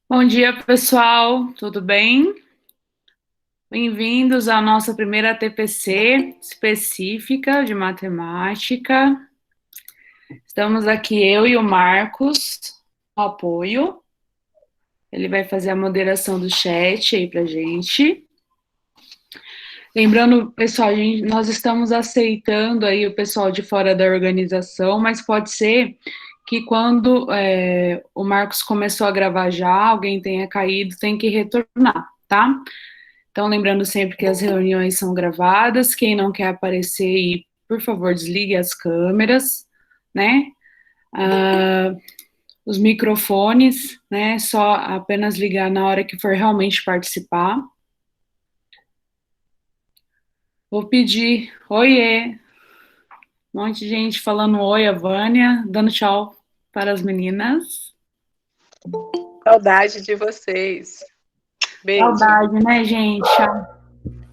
Bom dia, pessoal, tudo bem? Bem-vindos à nossa primeira TPC específica de matemática. Estamos aqui eu e o Marcos, no apoio. Ele vai fazer a moderação do chat aí pra gente. Lembrando, pessoal, nós estamos aceitando aí o pessoal de fora da organização, mas pode ser que quando o Marcos começou a gravar já, alguém tenha caído, tem que retornar, tá? Então, lembrando sempre que as reuniões são gravadas, quem não quer aparecer aí, por favor, desligue as câmeras, né? Ah, os microfones, né? Só apenas ligar na hora que for realmente participar. Vou pedir, oiê, um monte de gente falando oi, a Vânia, dando tchau para as meninas. Saudade de vocês. Beijo. Saudade, né, gente?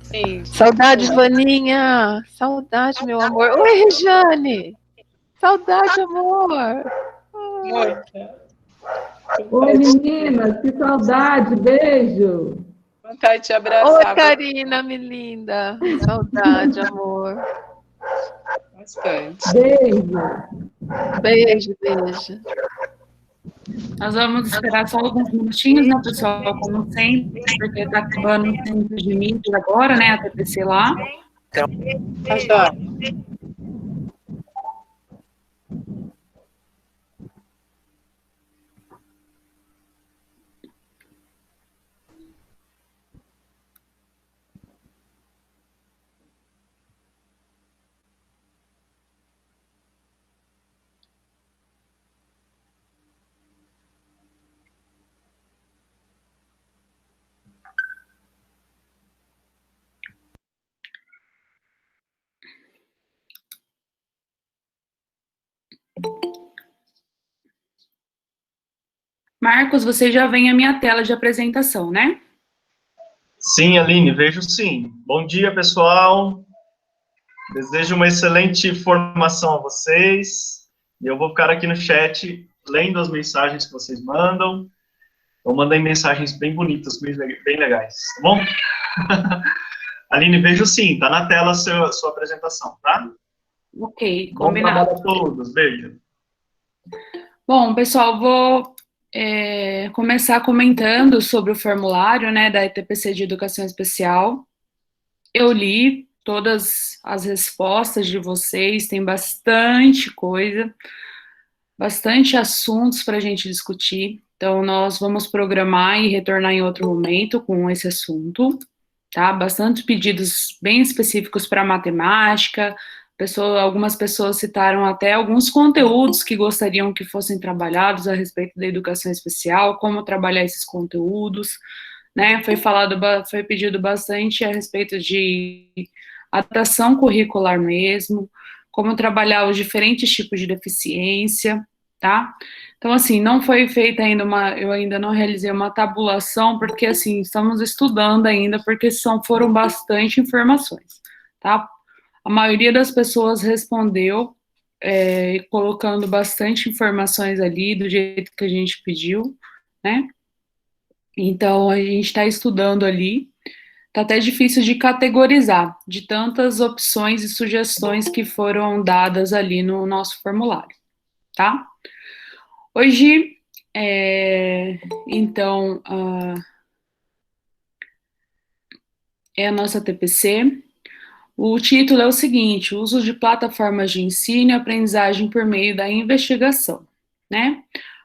Sim, Saudade, Vaninha. Saudade, meu amor. Oi, Rejane. Saudade, amor. muita. Oi, meninas, que saudade, beijo. Vontade de Oi, abraçar Karina, minha linda. Saudade, amor. bastante. Beijo. Beijo, beijo. Nós vamos esperar só alguns minutinhos, né, pessoal? Como sempre, porque está acabando o tempo de Meet agora, né? A TPC lá. Tá joia. Marcos, você já vem a minha tela de apresentação, né? Sim, Aline, vejo sim. Bom dia, pessoal. Desejo uma excelente formação a vocês. E eu vou ficar aqui no chat lendo as mensagens que vocês mandam. Eu mandei mensagens bem bonitas, bem legais, tá bom? Aline, vejo sim, tá na tela a sua apresentação, tá? Ok, Bom combinado. trabalho a todos, beijo. Bom, pessoal, vou começar comentando sobre o formulário, né, da ETPC de Educação Especial. Eu li todas as respostas de vocês, tem bastante coisa, bastante assuntos para a gente discutir. Então, nós vamos programar e retornar em outro momento com esse assunto, tá? Bastante pedidos bem específicos para matemática. Algumas pessoas citaram até alguns conteúdos que gostariam que fossem trabalhados a respeito da educação especial, como trabalhar esses conteúdos, né? Foi pedido bastante a respeito de adaptação curricular mesmo, como trabalhar os diferentes tipos de deficiência, tá? Então, assim, não foi feita ainda eu ainda não realizei uma tabulação, porque, assim, estamos estudando ainda, porque foram bastante informações, tá? A maioria das pessoas respondeu, colocando bastante informações ali, do jeito que a gente pediu, né? Então, a gente está estudando ali. Tá até difícil de categorizar, de tantas opções e sugestões que foram dadas ali no nosso formulário, tá? Hoje, então, é a nossa TPC. O título é o seguinte: uso de plataformas de ensino e aprendizagem por meio da investigação, né?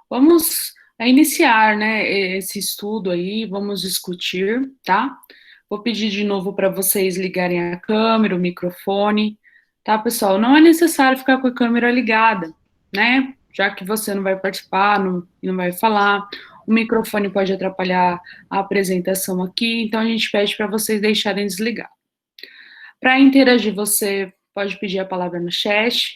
Vamos iniciar, né, esse estudo aí, vamos discutir, tá? Vou pedir de novo para vocês ligarem a câmera, o microfone, tá, pessoal? Não é necessário ficar com a câmera ligada, né? Já que você não vai participar, não vai falar, o microfone pode atrapalhar a apresentação aqui, então a gente pede para vocês deixarem desligado. Para interagir, você pode pedir a palavra no chat,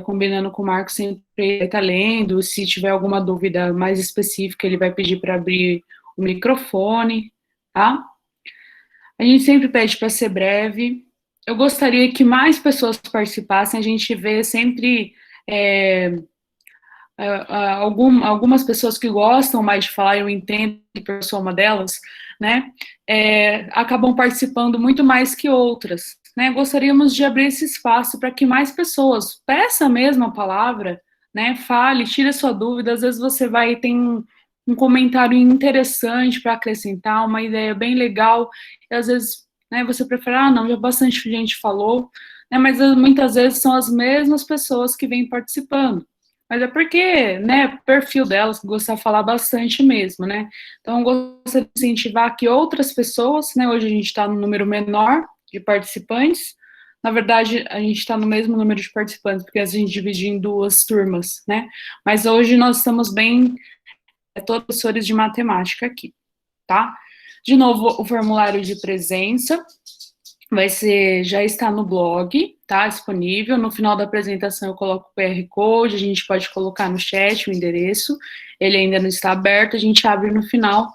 combinando com o Marco, sempre ele está lendo. Se tiver alguma dúvida mais específica, ele vai pedir para abrir o microfone, tá? A gente sempre pede para ser breve. Eu gostaria que mais pessoas participassem, a gente vê sempre algumas pessoas que gostam mais de falar, eu entendo que eu sou uma delas, né, acabam participando muito mais que outras, né, gostaríamos de abrir esse espaço para que mais pessoas, peça mesmo a palavra, né, fale, tire a sua dúvida, às vezes você vai ter um comentário interessante para acrescentar, uma ideia bem legal, e às vezes, né, você prefere, não, já bastante gente falou, né, mas muitas vezes são as mesmas pessoas que vêm participando. Mas é porque, né, perfil delas, gostar de falar bastante mesmo, né? Então, eu gostaria de incentivar que outras pessoas, né, hoje a gente está no número menor de participantes, na verdade, a gente está no mesmo número de participantes, porque a gente divide em duas turmas, né? Mas hoje nós estamos bem, todos professores de matemática aqui, tá? De novo, o formulário de presença já está no blog, tá? Disponível. No final da apresentação eu coloco o QR Code, a gente pode colocar no chat o endereço, ele ainda não está aberto, a gente abre no final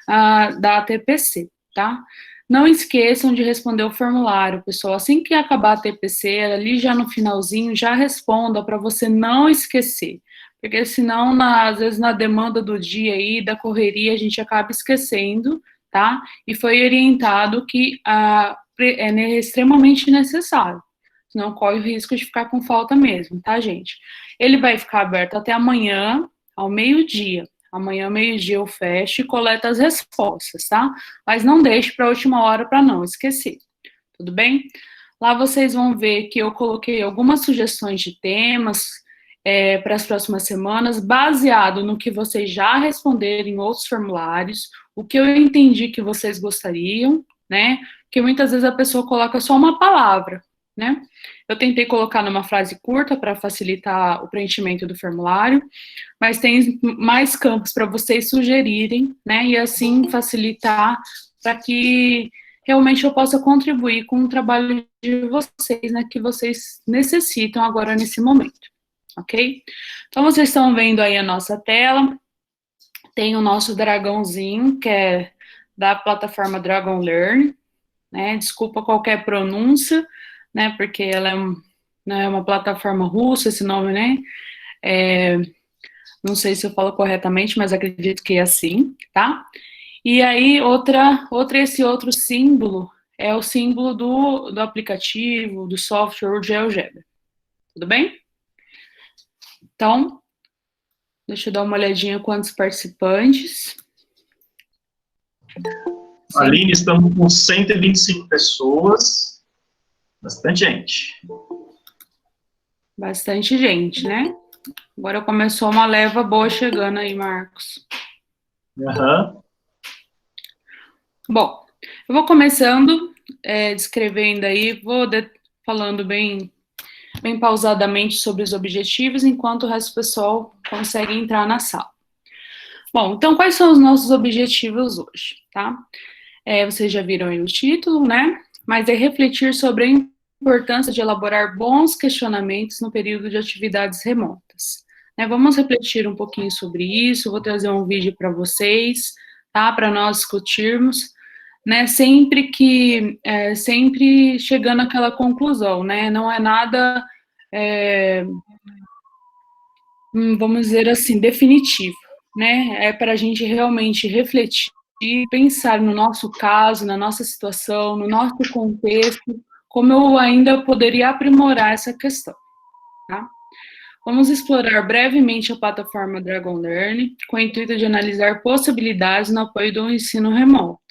da ATPC, tá? Não esqueçam de responder o formulário, pessoal. Assim que acabar a TPC, ali já no finalzinho, já responda para você não esquecer. Porque senão, às vezes, na demanda do dia aí, da correria, a gente acaba esquecendo, tá? E foi orientado que é extremamente necessário, senão corre o risco de ficar com falta mesmo, tá, gente? Ele vai ficar aberto até amanhã, ao meio-dia. Amanhã, ao meio-dia, eu fecho e coleto as respostas, tá? Mas não deixe para a última hora para não esquecer, tudo bem? Lá vocês vão ver que eu coloquei algumas sugestões de temas para as próximas semanas, baseado no que vocês já responderam em outros formulários, o que eu entendi que vocês gostariam, né? Porque muitas vezes a pessoa coloca só uma palavra, né? Eu tentei colocar numa frase curta para facilitar o preenchimento do formulário, mas tem mais campos para vocês sugerirem, né? E assim facilitar para que realmente eu possa contribuir com o trabalho de vocês, né? Que vocês necessitam agora nesse momento, ok? Então vocês estão vendo aí a nossa tela, tem o nosso dragãozinho, que é da plataforma Dragon Learn, né? Desculpa qualquer pronúncia, né? Porque ela é uma plataforma russa, esse nome, né? Não sei se eu falo corretamente, mas acredito que é assim, tá? E aí, esse outro símbolo é o símbolo do aplicativo, do software, o GeoGebra. Tudo bem? Então, deixa eu dar uma olhadinha quantos participantes. Aline, estamos com 125 pessoas. Bastante gente. Bastante gente, né? Agora começou uma leva boa chegando aí, Marcos. Uhum. Bom, eu vou começando, descrevendo aí, falando bem pausadamente sobre os objetivos, enquanto o resto do pessoal consegue entrar na sala. Bom, então, quais são os nossos objetivos hoje, tá? Vocês já viram aí o título, né? Mas é refletir sobre a importância de elaborar bons questionamentos no período de atividades remotas. Vamos refletir um pouquinho sobre isso, vou trazer um vídeo para vocês, tá? Para nós discutirmos, né? Sempre chegando àquela conclusão, né? Não é nada, vamos dizer assim, definitivo, né? É para a gente realmente refletir, pensar no nosso caso, na nossa situação, no nosso contexto, como eu ainda poderia aprimorar essa questão, tá? Vamos explorar brevemente a plataforma Dragon Learn, com o intuito de analisar possibilidades no apoio do ensino remoto.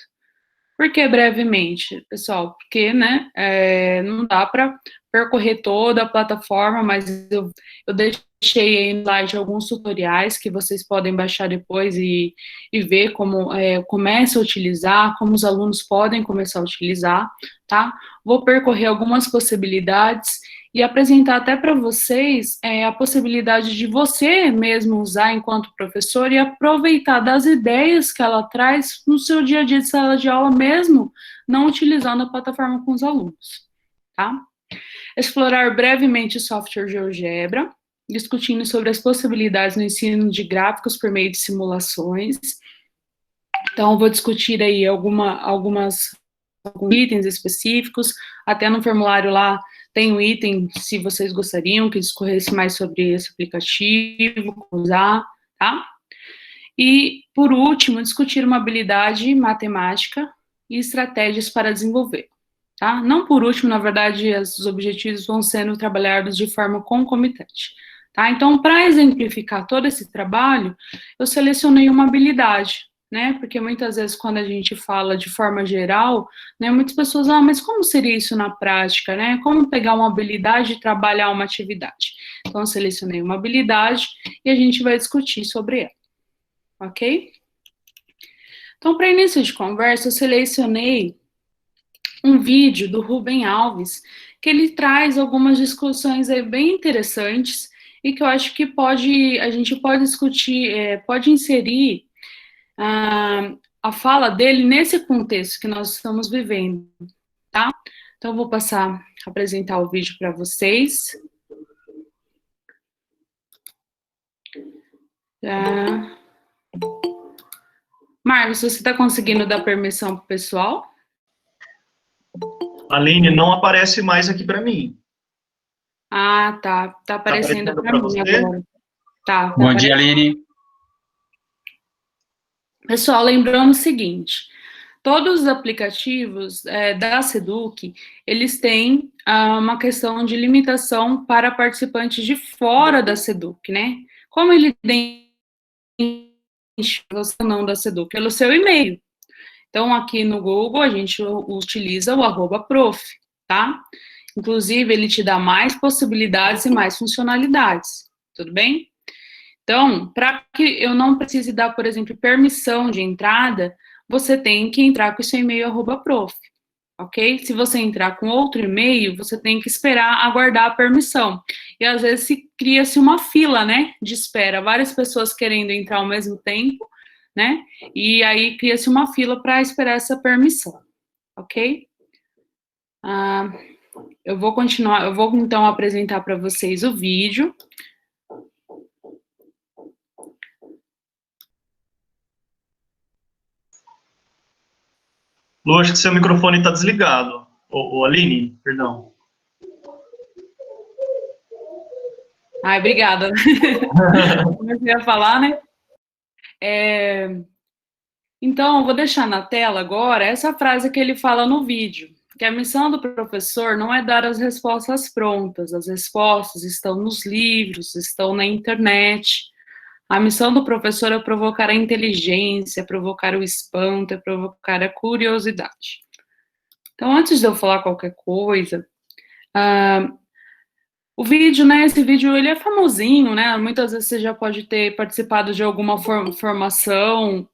Por que brevemente, pessoal? Porque, né, não dá para percorrer toda a plataforma, mas eu deixei aí no slide alguns tutoriais que vocês podem baixar depois e ver como começa a utilizar, como os alunos podem começar a utilizar, tá? Vou percorrer algumas possibilidades e apresentar até para vocês a possibilidade de você mesmo usar enquanto professor e aproveitar das ideias que ela traz no seu dia a dia de sala de aula, mesmo não utilizando a plataforma com os alunos, tá? Explorar brevemente o software GeoGebra, discutindo sobre as possibilidades no ensino de gráficos por meio de simulações. Então, vou discutir aí alguns itens específicos, até no formulário lá tem um item, se vocês gostariam que discorresse mais sobre esse aplicativo, como usar, tá? E, por último, discutir uma habilidade matemática e estratégias para desenvolver, tá? Não por último, na verdade, os objetivos vão sendo trabalhados de forma concomitante, tá? Então, para exemplificar todo esse trabalho, eu selecionei uma habilidade, né? Porque muitas vezes, quando a gente fala de forma geral, né, muitas pessoas, mas como seria isso na prática, né? Como pegar uma habilidade e trabalhar uma atividade? Então, eu selecionei uma habilidade e a gente vai discutir sobre ela, ok? Então, para início de conversa, eu selecionei um vídeo do Rubem Alves, que ele traz algumas discussões aí bem interessantes e que eu acho que a gente pode discutir, pode inserir a fala dele nesse contexto que nós estamos vivendo, tá? Então, eu vou passar a apresentar o vídeo para vocês. Marcos, você está conseguindo dar permissão para o pessoal? Aline, não aparece mais aqui para mim. Ah, tá. Tá aparecendo para mim você? agora. Tá Bom dia, Aline. Pessoal, lembrando o seguinte, todos os aplicativos da Seduc, eles têm uma questão de limitação para participantes de fora da Seduc, né? Como ele tem não da Seduc? Pelo seu e-mail. Então, aqui no Google, a gente utiliza o @prof, tá? Inclusive, ele te dá mais possibilidades e mais funcionalidades, tudo bem? Então, para que eu não precise dar, por exemplo, permissão de entrada, você tem que entrar com o seu e-mail @prof, ok? Se você entrar com outro e-mail, você tem que esperar aguardar a permissão. E às vezes cria-se uma fila, né, de espera, várias pessoas querendo entrar ao mesmo tempo, né? E aí cria-se uma fila para esperar essa permissão, ok? Eu vou então apresentar para vocês o vídeo. Lu, acho que seu microfone está desligado. Aline, perdão. Ai, obrigada. Comecei a falar, né? Então, eu vou deixar na tela agora essa frase que ele fala no vídeo, que a missão do professor não é dar as respostas prontas, as respostas estão nos livros, estão na internet. A missão do professor é provocar a inteligência, provocar o espanto, é provocar a curiosidade. Então, antes de eu falar qualquer coisa, o vídeo, né, esse vídeo, ele é famosinho, né, muitas vezes você já pode ter participado de alguma formação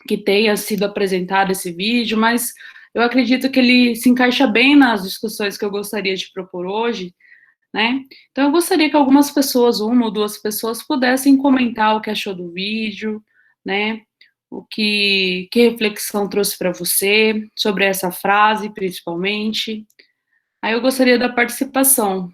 que tenha sido apresentado esse vídeo, mas eu acredito que ele se encaixa bem nas discussões que eu gostaria de propor hoje, né? Então, eu gostaria que algumas pessoas, uma ou duas pessoas, pudessem comentar o que achou do vídeo, né? Que reflexão trouxe para você sobre essa frase, principalmente. Aí eu gostaria da participação.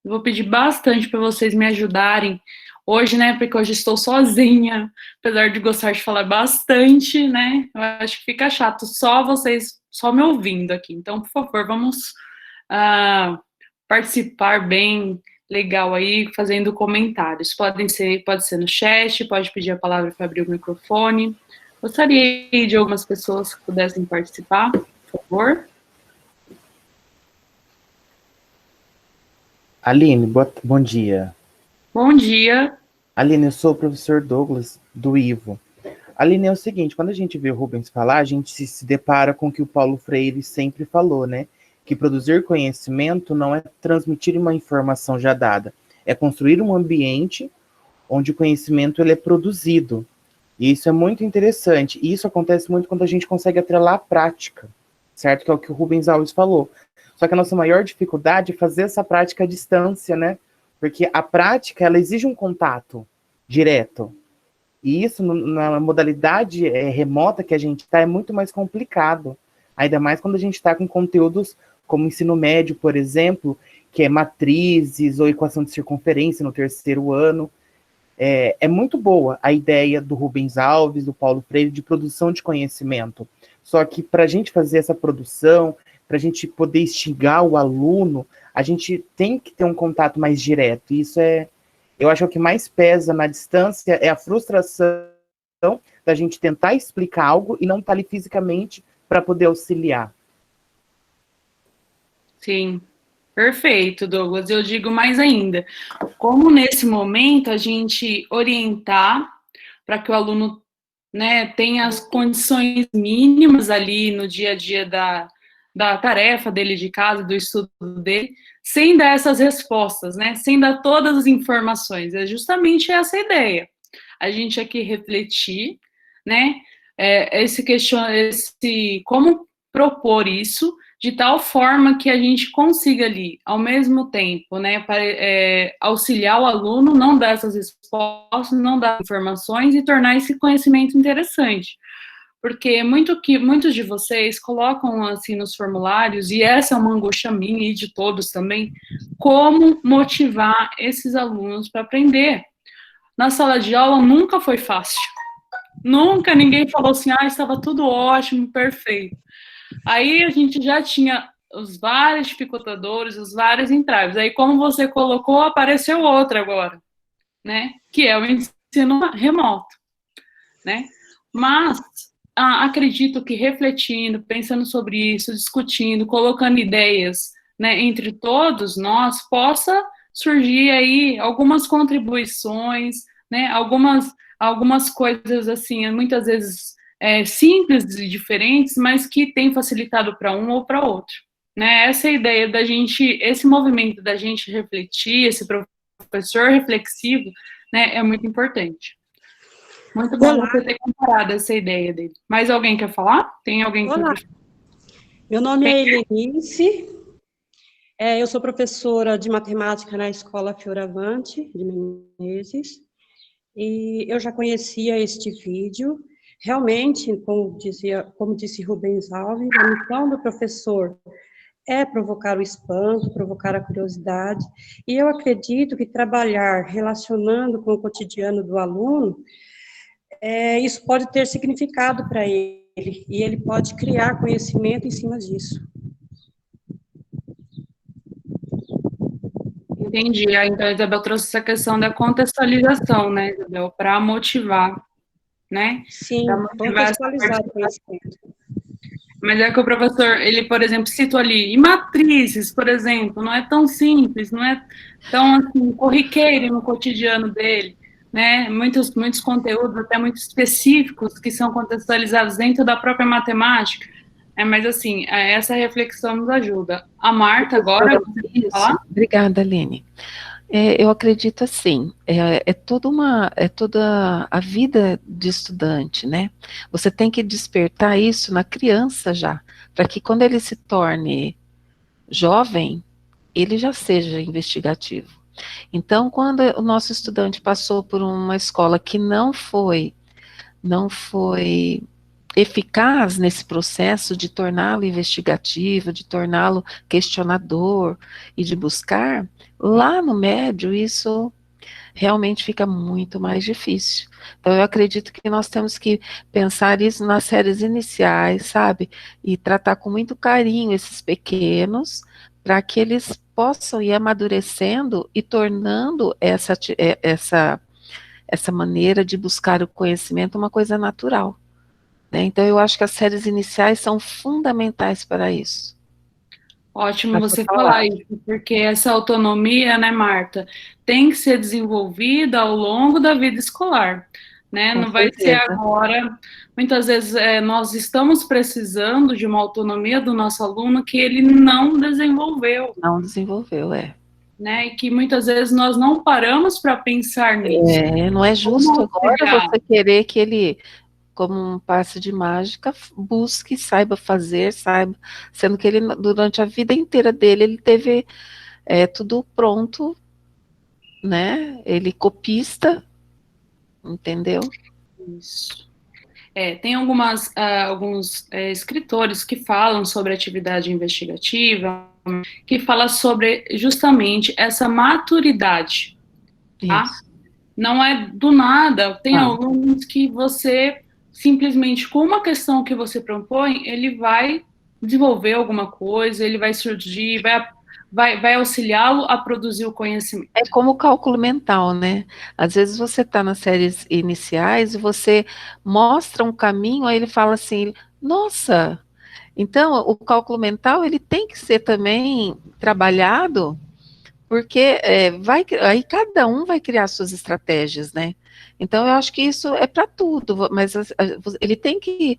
Eu vou pedir bastante para vocês me ajudarem hoje, né? Porque hoje estou sozinha, apesar de gostar de falar bastante, né? Eu acho que fica chato só vocês só me ouvindo aqui. Então, por favor, vamos participar bem legal aí, fazendo comentários. Pode ser no chat, pode pedir a palavra para abrir o microfone. Gostaria de algumas pessoas que pudessem participar, por favor. Aline, bom dia. Bom dia. Aline, eu sou o professor Douglas, do Ivo. Aline, é o seguinte, quando a gente vê o Rubens falar, a gente se depara com o que o Paulo Freire sempre falou, né? Que produzir conhecimento não é transmitir uma informação já dada, é construir um ambiente onde o conhecimento ele é produzido. E isso é muito interessante. E isso acontece muito quando a gente consegue atrelar a prática, certo? Que é o que o Rubens Alves falou. Só que a nossa maior dificuldade é fazer essa prática à distância, né? Porque a prática, ela exige um contato direto. E isso, na modalidade remota que a gente está, é muito mais complicado. Ainda mais quando a gente está com conteúdos como ensino médio, por exemplo, que é matrizes ou equação de circunferência no terceiro ano. É muito boa a ideia do Rubens Alves, do Paulo Freire, de produção de conhecimento. Só que para a gente fazer essa produção, para a gente poder instigar o aluno, a gente tem que ter um contato mais direto. Isso eu acho que o que mais pesa na distância é a frustração da gente tentar explicar algo e não estar ali fisicamente para poder auxiliar. Sim, perfeito, Douglas. Eu digo mais ainda, como nesse momento a gente orientar para que o aluno, né, tenha as condições mínimas ali no dia a dia da tarefa dele de casa, do estudo dele, sem dar essas respostas, né, sem dar todas as informações. É justamente essa a ideia. A gente aqui refletir, né, como propor isso de tal forma que a gente consiga ali, ao mesmo tempo, né, para, auxiliar o aluno, não dar essas respostas, não dar informações e tornar esse conhecimento interessante. Porque muitos de vocês colocam assim nos formulários, e essa é uma angústia minha e de todos também, como motivar esses alunos para aprender. Na sala de aula nunca foi fácil. Nunca ninguém falou assim, estava tudo ótimo, perfeito. Aí a gente já tinha os vários dificultadores, os vários entraves. Aí, como você colocou, apareceu outro agora, né? Que é o ensino remoto, né? Mas acredito que refletindo, pensando sobre isso, discutindo, colocando ideias, né, entre todos nós, possa surgir aí algumas contribuições, né? Algumas coisas assim, muitas vezes simples e diferentes, mas que tem facilitado para um ou para outro, né? Essa é a ideia da gente, esse movimento da gente refletir, esse professor reflexivo, né, é muito importante. Muito bom você ter comparado essa ideia dele. Mais alguém quer falar? Tem alguém que... Olá, meu nome é Helenice, eu sou professora de matemática na Escola Fioravante, de Menezes, e eu já conhecia este vídeo. Realmente, como disse Rubens Alves, a missão do professor é provocar o espanto, provocar a curiosidade, e eu acredito que trabalhar relacionando com o cotidiano do aluno, isso pode ter significado para ele, e ele pode criar conhecimento em cima disso. Entendi. Então, a Isabel trouxe essa questão da contextualização, né, Isabel, para motivar, né? Sim, contextualizar o conhecimento. Mas é que o professor, ele, por exemplo, citou ali, e matrizes, por exemplo, não é tão simples, não é tão, assim, corriqueiro no cotidiano dele, né? Muitos conteúdos, até muito específicos, que são contextualizados dentro da própria matemática. Mas, assim, essa reflexão nos ajuda. A Marta, agora, você quer falar? Obrigada, Aline. Eu acredito assim, toda a vida de estudante, né? Você tem que despertar isso na criança já, para que quando ele se torne jovem, ele já seja investigativo. Então, quando o nosso estudante passou por uma escola que não foi eficaz nesse processo de torná-lo investigativo, de torná-lo questionador e de buscar, lá no médio isso realmente fica muito mais difícil. Então eu acredito que nós temos que pensar isso nas séries iniciais, sabe? E tratar com muito carinho esses pequenos, para que eles possam ir amadurecendo e tornando essa maneira de buscar o conhecimento uma coisa natural. Então, eu acho que as séries iniciais são fundamentais para isso. Ótimo você falar isso, porque essa autonomia, né, Marta, tem que ser desenvolvida ao longo da vida escolar, né? Não vai ser agora. Muitas vezes nós estamos precisando de uma autonomia do nosso aluno que ele não desenvolveu. Não desenvolveu, né? E que muitas vezes nós não paramos para pensar nisso. Não é justo agora você querer que ele, como um passe de mágica, busque, saiba fazer, sendo que ele, durante a vida inteira dele, ele teve tudo pronto, né? Ele copista, entendeu? Isso. Tem alguns escritores que falam sobre atividade investigativa, que fala sobre justamente essa maturidade, tá? Não é do nada, tem alunos que você simplesmente, com uma questão que você propõe, ele vai desenvolver alguma coisa, ele vai surgir, vai auxiliá-lo a produzir o conhecimento. É como o cálculo mental, né? Às vezes você está nas séries iniciais e você mostra um caminho, aí ele fala assim, nossa, então o cálculo mental ele tem que ser também trabalhado, porque aí cada um vai criar suas estratégias, né? Então eu acho que isso é para tudo, mas ele tem que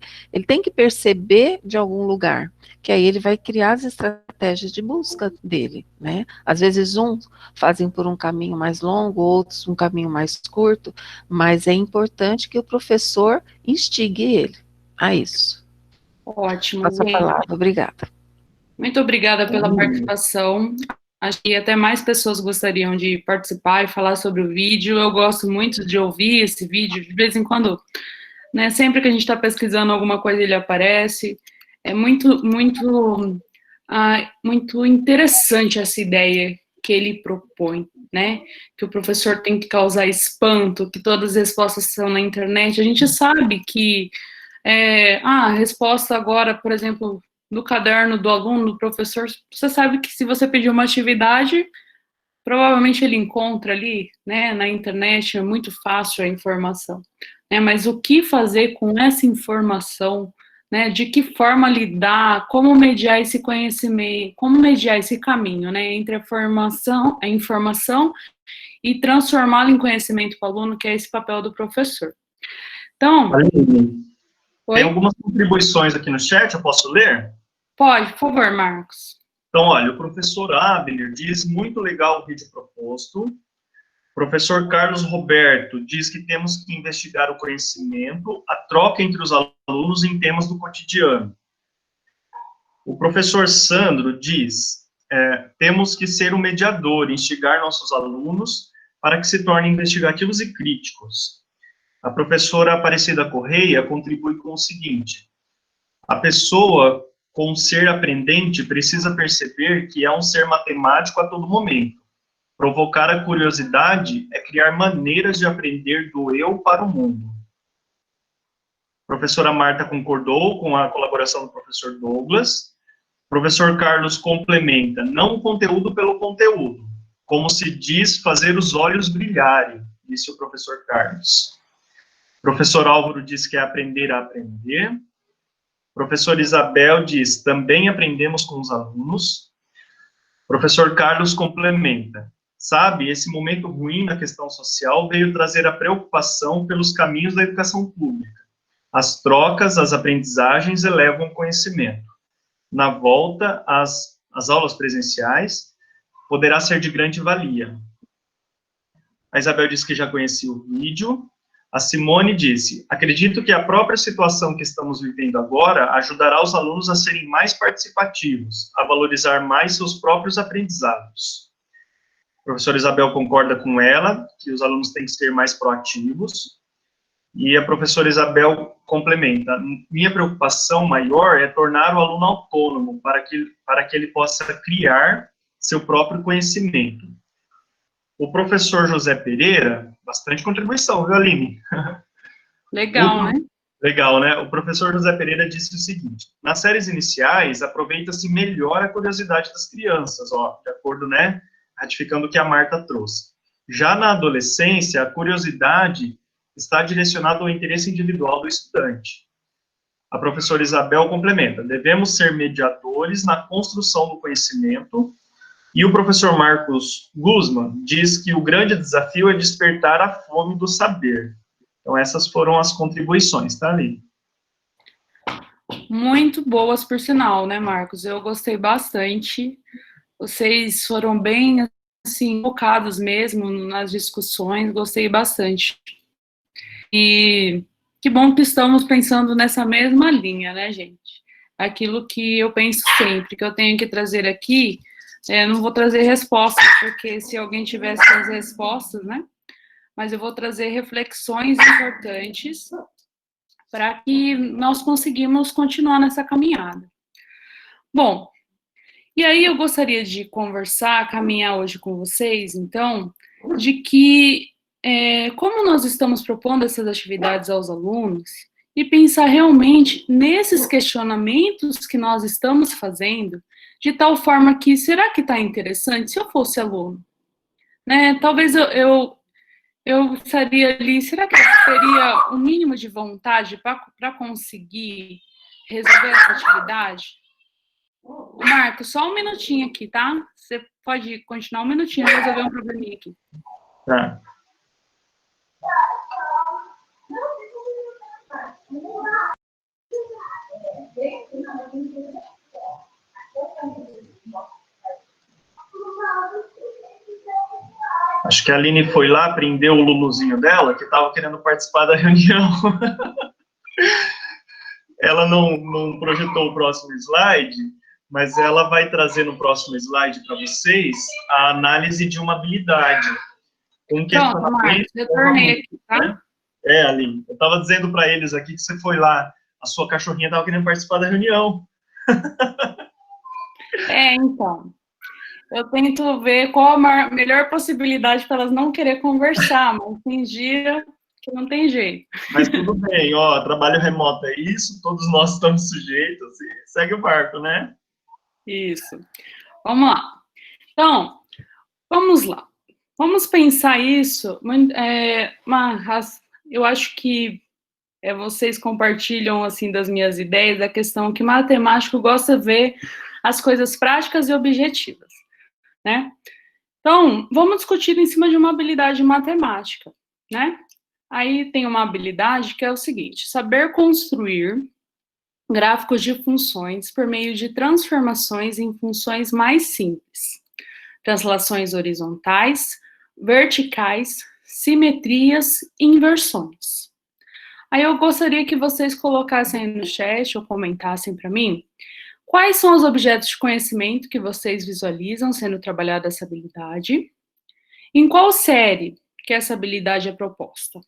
perceber de algum lugar, que aí ele vai criar as estratégias de busca dele, né? Às vezes uns fazem por um caminho mais longo, outros um caminho mais curto, mas é importante que o professor instigue ele a isso. Ótimo, Passa a gente. palavra, obrigada. Muito obrigada pela participação. Acho que até mais pessoas gostariam de participar e falar sobre o vídeo. Eu gosto muito de ouvir esse vídeo, de vez em quando, né? Sempre que a gente está pesquisando alguma coisa, ele aparece. É muito interessante essa ideia que ele propõe, né? Que o professor tem que causar espanto, que todas as respostas são na internet. A gente sabe que a resposta agora, por exemplo, no caderno do aluno, do professor, você sabe que se você pedir uma atividade, provavelmente ele encontra ali, né, na internet, é muito fácil a informação, né, mas o que fazer com essa informação, né, de que forma lidar, como mediar esse conhecimento, como mediar esse caminho, né, entre a informação e transformá-la em conhecimento para o aluno, que é esse papel do professor. Então, Aline, tem oi? algumas contribuições aqui no chat, eu posso ler? Pode, por favor, Marcos. Então, olha, o professor Abner diz, muito legal o vídeo proposto. O professor Carlos Roberto diz que temos que investigar o conhecimento, a troca entre os alunos em temas do cotidiano. O professor Sandro diz, temos que ser um mediador, instigar nossos alunos para que se tornem investigativos e críticos. A professora Aparecida Correia contribui com o seguinte, a pessoa com ser aprendente precisa perceber que é um ser matemático a todo momento. Provocar a curiosidade é criar maneiras de aprender do eu para o mundo. A professora Marta concordou com a colaboração do professor Douglas. O professor Carlos complementa, não o conteúdo pelo conteúdo, como se diz fazer os olhos brilharem, disse o professor Carlos. O professor Álvaro diz que é aprender a aprender. Professor Isabel diz, também aprendemos com os alunos. Professor Carlos complementa, sabe, esse momento ruim na questão social veio trazer a preocupação pelos caminhos da educação pública. As trocas, as aprendizagens elevam o conhecimento. Na volta, as aulas presenciais poderá ser de grande valia. A Isabel disse que já conhecia o vídeo. A Simone disse, acredito que a própria situação que estamos vivendo agora ajudará os alunos a serem mais participativos, a valorizar mais seus próprios aprendizados. A professora Isabel concorda com ela, que os alunos têm que ser mais proativos, e a professora Isabel complementa, minha preocupação maior é tornar o aluno autônomo, para que ele possa criar seu próprio conhecimento. O professor José Pereira, bastante contribuição, viu, Aline? Legal, né? Legal, né? O professor José Pereira disse o seguinte, nas séries iniciais, aproveita-se melhor a curiosidade das crianças, ó, de acordo, né, ratificando o que a Marta trouxe. Já na adolescência, a curiosidade está direcionada ao interesse individual do estudante. A professora Isabel complementa, devemos ser mediadores na construção do conhecimento. E o professor Marcos Guzman diz que o grande desafio é despertar a fome do saber. Então, essas foram as contribuições, tá, Aline? Muito boas, por sinal, né, Marcos? Eu gostei bastante. Vocês foram bem, assim, focados mesmo nas discussões, gostei bastante. E que bom que estamos pensando nessa mesma linha, né, gente? Aquilo que eu penso sempre, que eu tenho que trazer aqui. Não vou trazer respostas, porque se alguém tivesse as respostas, né? Mas eu vou trazer reflexões importantes para que nós conseguimos continuar nessa caminhada. Bom, e aí eu gostaria de caminhar hoje com vocês, então, de que, como nós estamos propondo essas atividades aos alunos, e pensar realmente nesses questionamentos que nós estamos fazendo, de tal forma que, será que está interessante se eu fosse aluno? Né? Talvez eu estaria ali, será que eu teria o mínimo de vontade para conseguir resolver essa atividade? Marcos, só um minutinho aqui, tá? Você pode continuar um minutinho, resolver um probleminha aqui. Tá. Acho que a Aline foi lá, prendeu o Luluzinho dela, que estava querendo participar da reunião. Ela não projetou o próximo slide, mas ela vai trazer no próximo slide para vocês a análise de uma habilidade. Um Pronto, Marcos, retornei aqui, tá? Né? Aline, eu estava dizendo para eles aqui que você foi lá, a sua cachorrinha estava querendo participar da reunião. Então, eu tento ver qual a melhor possibilidade para elas não querer conversar, mas tem dia que não tem jeito. Mas tudo bem, ó, trabalho remoto é isso, todos nós estamos sujeitos e segue o barco, né? Isso. Vamos lá. Então, vamos lá. Vamos pensar isso. Eu acho que vocês compartilham, assim, das minhas ideias, da questão que matemático gosta de ver as coisas práticas e objetivas, né? Então, vamos discutir em cima de uma habilidade matemática, né? Aí tem uma habilidade que é o seguinte: saber construir gráficos de funções por meio de transformações em funções mais simples, translações horizontais, verticais, simetrias e inversões. Aí eu gostaria que vocês colocassem aí no chat ou comentassem para mim quais são os objetos de conhecimento que vocês visualizam sendo trabalhada essa habilidade, em qual série que essa habilidade é proposta.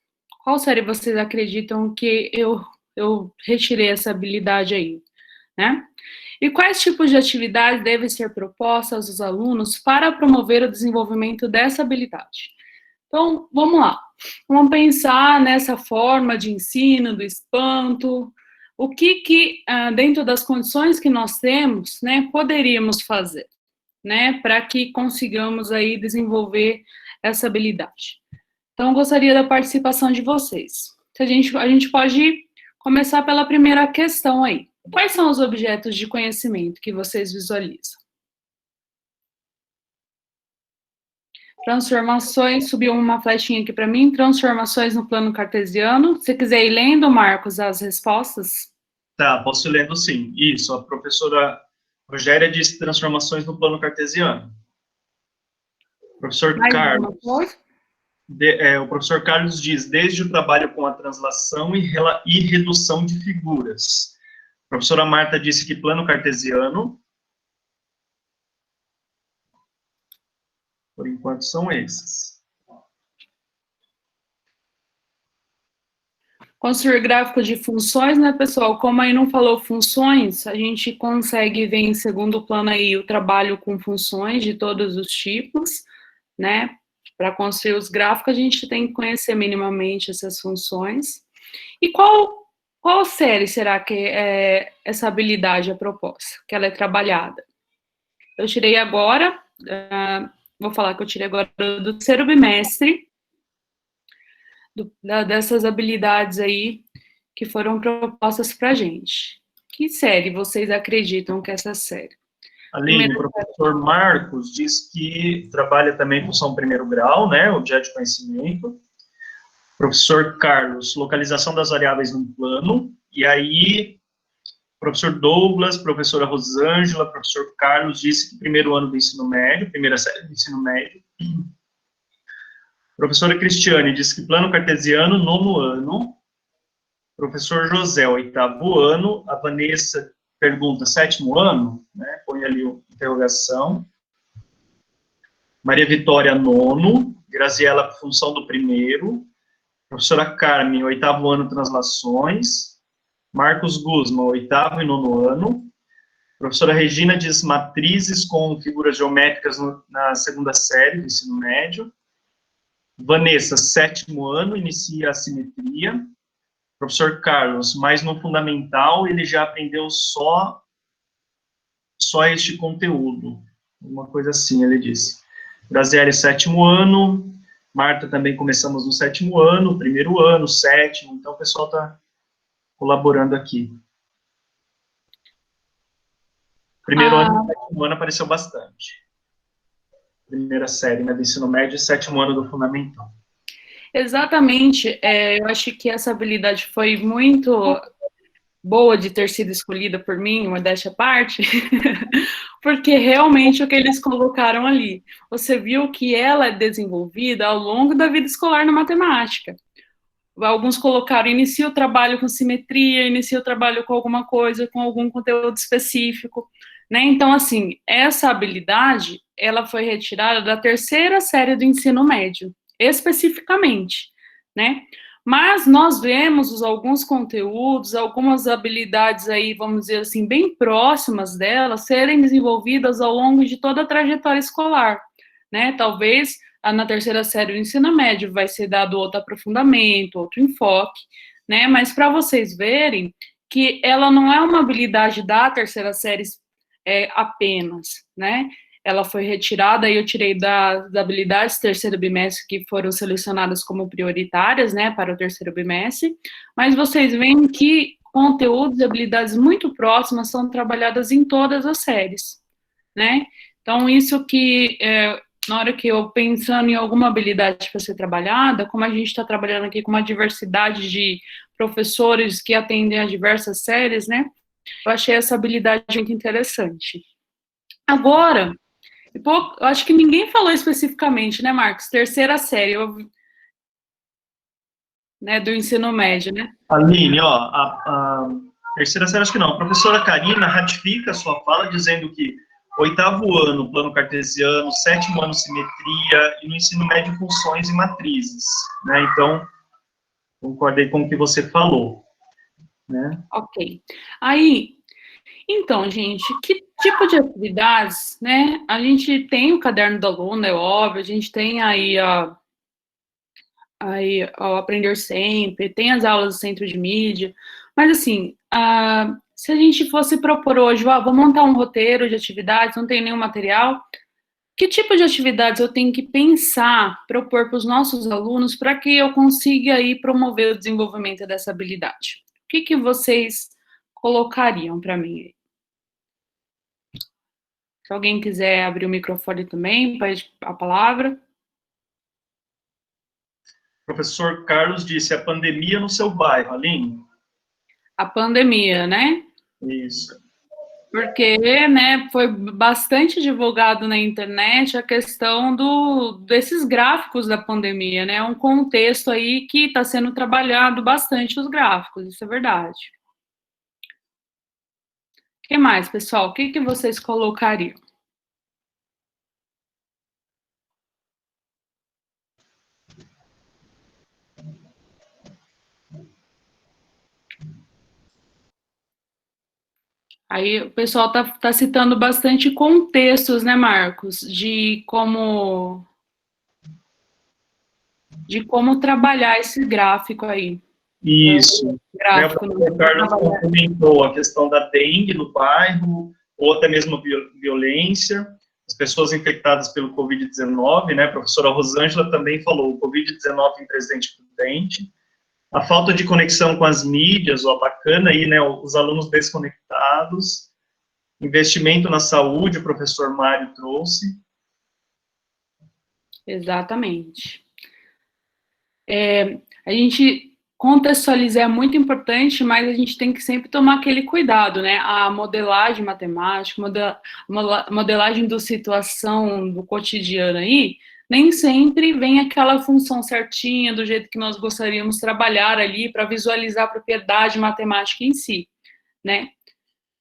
Qual série vocês acreditam que eu retirei essa habilidade aí, né? E quais tipos de atividades devem ser propostas aos alunos para promover o desenvolvimento dessa habilidade? Então, vamos lá. Vamos pensar nessa forma de ensino, do espanto, o que dentro das condições que nós temos, né, poderíamos fazer, né, para que consigamos aí desenvolver essa habilidade. Então, gostaria da participação de vocês. A gente pode começar pela primeira questão aí. Quais são os objetos de conhecimento que vocês visualizam? Transformações, subiu uma flechinha aqui para mim, transformações no plano cartesiano. Se quiser ir lendo, Marcos, as respostas. Tá, posso ir lendo sim. Isso, a professora Rogéria disse transformações no plano cartesiano. Professor Carlos. O professor Carlos diz, desde o trabalho com a translação e redução de figuras. A professora Marta disse que plano cartesiano. Por enquanto são esses. Construir gráfico de funções, né, pessoal? Como aí não falou funções, a gente consegue ver em segundo plano aí o trabalho com funções de todos os tipos, né? Para construir os gráficos, a gente tem que conhecer minimamente essas funções. E qual série será que essa habilidade é proposta, que ela é trabalhada? Eu tirei agora, vou falar que eu tirei agora do terceiro bimestre, dessas habilidades aí que foram propostas para a gente. Que série vocês acreditam que é essa série? Aline, o professor Marcos diz que trabalha também função primeiro grau, né, objeto de conhecimento. Professor Carlos, localização das variáveis no plano. E aí, professor Douglas, professora Rosângela, professor Carlos disse que primeiro ano do ensino médio, primeira série do ensino médio. Professora Cristiane disse que plano cartesiano, nono ano. Professor José, oitavo ano. A Vanessa pergunta, sétimo ano, né? Põe ali a interrogação. Maria Vitória, nono. Graziela, função do primeiro. Professora Carmen, oitavo ano, translações. Marcos Guzman, oitavo e nono ano. Professora Regina diz matrizes com figuras geométricas na segunda série do ensino médio. Vanessa, sétimo ano, inicia a simetria. Professor Carlos, mas no fundamental ele já aprendeu só este conteúdo. Uma coisa assim, ele disse. Graziele, 7º ano. Marta, também começamos no 7º ano, 1º ano, 7º. Então, o pessoal está colaborando aqui. 1º ano e 7º ano apareceu bastante. Primeira série, né, do ensino médio e 7º ano do fundamental. Exatamente. Eu acho que essa habilidade foi muito boa de ter sido escolhida por mim, modéstia à parte, porque realmente o que eles colocaram ali. Você viu que ela é desenvolvida ao longo da vida escolar na matemática. Alguns colocaram, inicia o trabalho com simetria, inicia o trabalho com alguma coisa, com algum conteúdo específico, né? Então, assim, essa habilidade, ela foi retirada da 3ª série do ensino médio, especificamente, né? Mas nós vemos alguns conteúdos, algumas habilidades aí, vamos dizer assim, bem próximas dela, serem desenvolvidas ao longo de toda a trajetória escolar, né? Talvez na 3ª série do ensino médio vai ser dado outro aprofundamento, outro enfoque, né? Mas para vocês verem que ela não é uma habilidade da 3ª série apenas, né? Ela foi retirada, e eu tirei das habilidades do 3º bimestre que foram selecionadas como prioritárias, né, para o 3º bimestre, mas vocês veem que conteúdos e habilidades muito próximas são trabalhadas em todas as séries, né? Então, isso que, na hora que eu pensando em alguma habilidade para ser trabalhada, como a gente está trabalhando aqui com uma diversidade de professores que atendem a diversas séries, né, eu achei essa habilidade muito interessante. Agora, eu acho que ninguém falou especificamente, né, Marcos? 3ª série, né, do ensino médio, né? Aline, ó, a 3ª série, acho que não. A professora Karina ratifica a sua fala, dizendo que 8º ano, plano cartesiano, 7º ano, simetria, e no ensino médio, funções e matrizes, né? Então, concordei com o que você falou, né? Ok. Aí, então, gente, que tipo de atividades, né? A gente tem o caderno do aluno, é óbvio, a gente tem aí o Aprender Sempre, tem as aulas do Centro de Mídia, mas assim, se a gente fosse propor hoje, vou montar um roteiro de atividades, não tem nenhum material, que tipo de atividades eu tenho que pensar, propor para os nossos alunos para que eu consiga aí promover o desenvolvimento dessa habilidade? O que vocês colocariam para mim? Se alguém quiser abrir o microfone também, pede a palavra. Professor Carlos disse, a pandemia no seu bairro, Aline? A pandemia, né? Isso. Porque, né, foi bastante divulgado na internet a questão desses gráficos da pandemia, né? Um contexto aí que está sendo trabalhado bastante os gráficos, isso é verdade. O que mais, pessoal? O que vocês colocariam? Aí o pessoal tá citando bastante contextos, né, Marcos, de como trabalhar esse gráfico aí. Isso. Gráfico, o Carlos comentou a questão da dengue no bairro, ou até mesmo violência, as pessoas infectadas pelo Covid-19, né? A professora Rosângela também falou, o Covid-19 em Presidente Prudente, a falta de conexão com as mídias, ó, bacana aí, né? Os alunos desconectados, investimento na saúde, o professor Mário trouxe. Exatamente. A gente contextualizar é muito importante, mas a gente tem que sempre tomar aquele cuidado, né? A modelagem matemática, modelagem da situação do cotidiano aí, nem sempre vem aquela função certinha, do jeito que nós gostaríamos de trabalhar ali, para visualizar a propriedade matemática em si, né?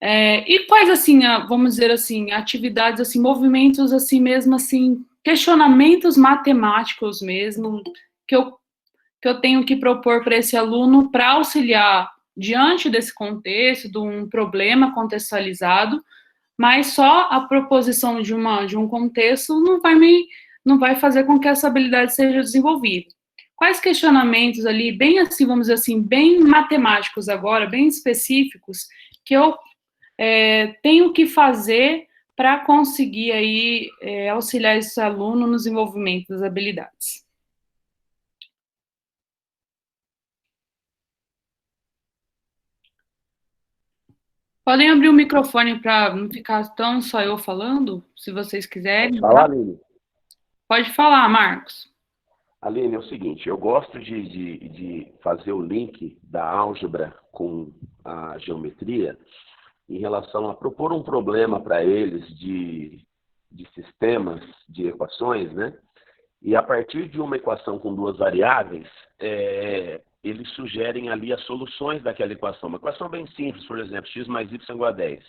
E quais, assim, vamos dizer assim, atividades, assim, movimentos, assim, mesmo, assim, questionamentos matemáticos mesmo, que eu tenho que propor para esse aluno para auxiliar diante desse contexto, de um problema contextualizado, mas só a proposição de um contexto não vai fazer com que essa habilidade seja desenvolvida. quais questionamentos ali, bem assim, vamos dizer assim, bem matemáticos agora, bem específicos, que eu tenho que fazer para conseguir aí auxiliar esse aluno no desenvolvimento das habilidades. Podem abrir o microfone para não ficar tão só eu falando, se vocês quiserem. Pode falar, Aline? Pode falar, Marcos. Aline, é o seguinte, eu gosto de fazer o link da álgebra com a geometria em relação a propor um problema para eles de sistemas, de equações, né? E a partir de uma equação com duas variáveis, eles sugerem ali as soluções daquela equação. Uma equação bem simples, por exemplo, x mais y igual a 10.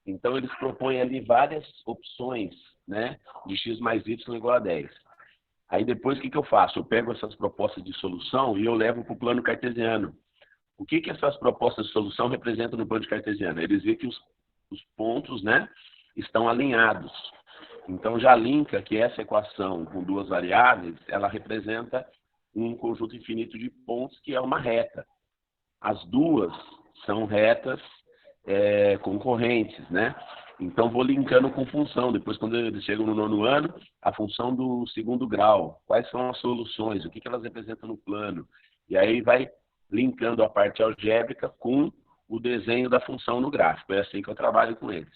Então, eles propõem ali várias opções, né, de x mais y igual a 10. Aí, depois, o que eu faço? Eu pego essas propostas de solução e eu levo para o plano cartesiano. O que essas propostas de solução representam no plano cartesiano? Eles veem que os pontos, né, estão alinhados. Então, já linka que essa equação com duas variáveis, ela representa um conjunto infinito de pontos que é uma reta. As duas são retas concorrentes, né? Então, vou linkando com função. Depois, quando eles chegam no 9º ano, a função do 2º grau. Quais são as soluções? O que elas representam no plano? E aí vai linkando a parte algébrica com o desenho da função no gráfico. É assim que eu trabalho com eles.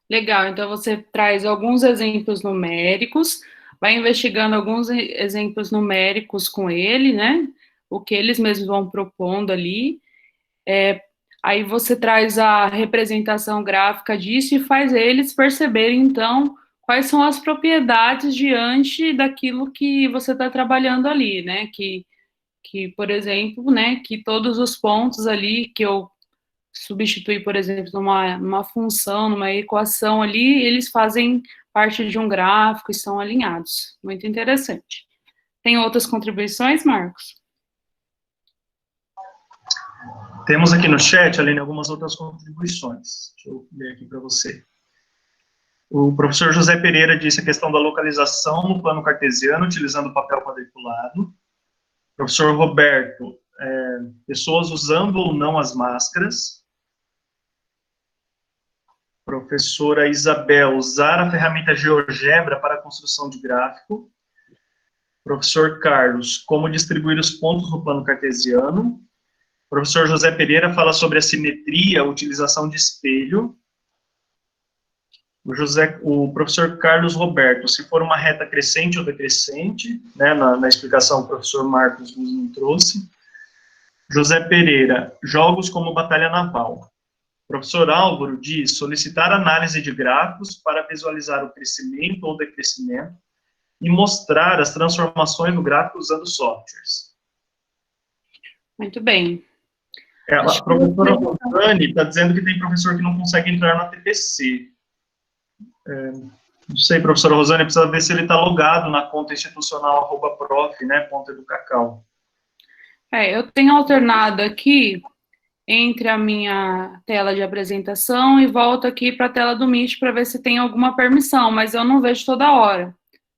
Legal. Então, você traz alguns exemplos numéricos, vai investigando alguns exemplos numéricos com ele, né? O que eles mesmos vão propondo ali. Aí você traz a representação gráfica disso e faz eles perceberem, então, quais são as propriedades diante daquilo que você está trabalhando ali, né? Que, por exemplo, né, que todos os pontos ali que eu substituí, por exemplo, numa função, numa equação ali, eles fazem parte de um gráfico e estão alinhados. Muito interessante. Tem outras contribuições, Marcos? Temos aqui no chat, Aline, algumas outras contribuições. Deixa eu ler aqui para você. O professor José Pereira disse a questão da localização no plano cartesiano, utilizando o papel quadriculado. Professor Roberto, pessoas usando ou não as máscaras. Professora Isabel, usar a ferramenta GeoGebra para a construção de gráfico. Professor Carlos, como distribuir os pontos no plano cartesiano. Professor José Pereira fala sobre a simetria, a utilização de espelho. O professor Carlos Roberto, se for uma reta crescente ou decrescente, né, na explicação que o professor Marcos nos trouxe. José Pereira, jogos como batalha naval. Professor Álvaro diz, solicitar análise de gráficos para visualizar o crescimento ou decrescimento e mostrar as transformações no gráfico usando softwares. Muito bem. A professora Rosane está dizendo que tem professor que não consegue entrar na TPC. Não sei, professora Rosane, precisa ver se ele está logado na conta institucional @prof, né, .educacau. Eu tenho alternado aqui entre a minha tela de apresentação e volto aqui para a tela do Meet para ver se tem alguma permissão, mas eu não vejo toda hora,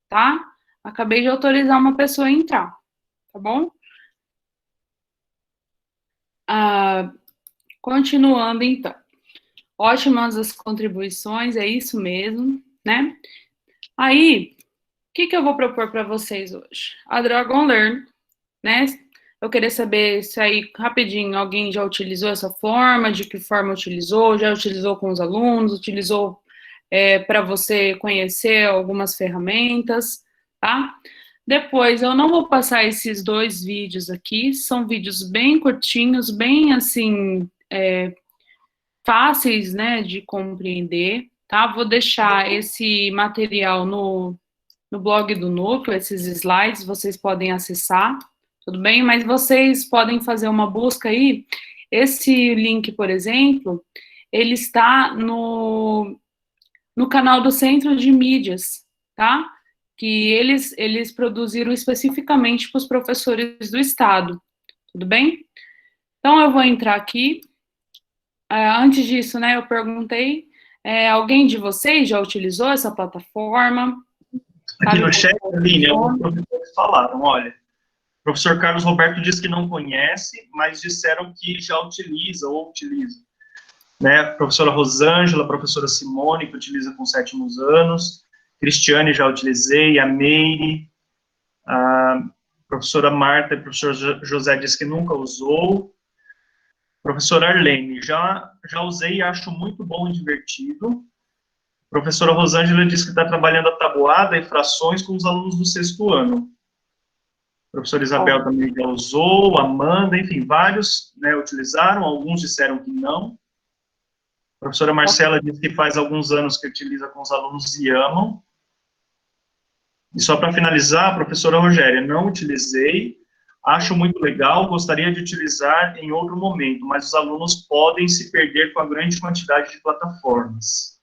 tá? Acabei de autorizar uma pessoa a entrar, tá bom? Continuando, então. Ótimas as contribuições, é isso mesmo, né? Aí, o que eu vou propor para vocês hoje? A Dragon Learn, né? Eu queria saber se aí, rapidinho, alguém já utilizou essa forma, de que forma utilizou, já utilizou com os alunos, utilizou para você conhecer algumas ferramentas, tá? Depois, eu não vou passar esses 2 vídeos aqui, são vídeos bem curtinhos, bem, assim, fáceis, né, de compreender, tá? Vou deixar esse material no blog do Núcleo, esses slides, vocês podem acessar, tudo bem? Mas vocês podem fazer uma busca aí. Esse link, por exemplo, ele está no canal do Centro de Mídias, tá? Que eles produziram especificamente para os professores do Estado, tudo bem? Então, eu vou entrar aqui. Antes disso, né, eu perguntei, alguém de vocês já utilizou essa plataforma? Aqui no chat, Aline, alguns professores falaram, olha, O professor Carlos Roberto diz que não conhece, mas disseram que já utiliza ou utiliza. Né? A professora Rosângela, a professora Simone, que utiliza com 7º anos, Cristiane já utilizei, a Meire, a professora Marta e o professor José diz que nunca usou. Professora Arlene, já usei e acho muito bom e divertido. Professora Rosângela diz que está trabalhando a tabuada e frações com os alunos do 6º ano. Professora Isabel também já usou, Amanda, enfim, vários, né, utilizaram, alguns disseram que não. Professora Marcela diz que faz alguns anos que utiliza com os alunos e amam. E só para finalizar, professora Rogéria, não utilizei, acho muito legal, gostaria de utilizar em outro momento, mas os alunos podem se perder com a grande quantidade de plataformas.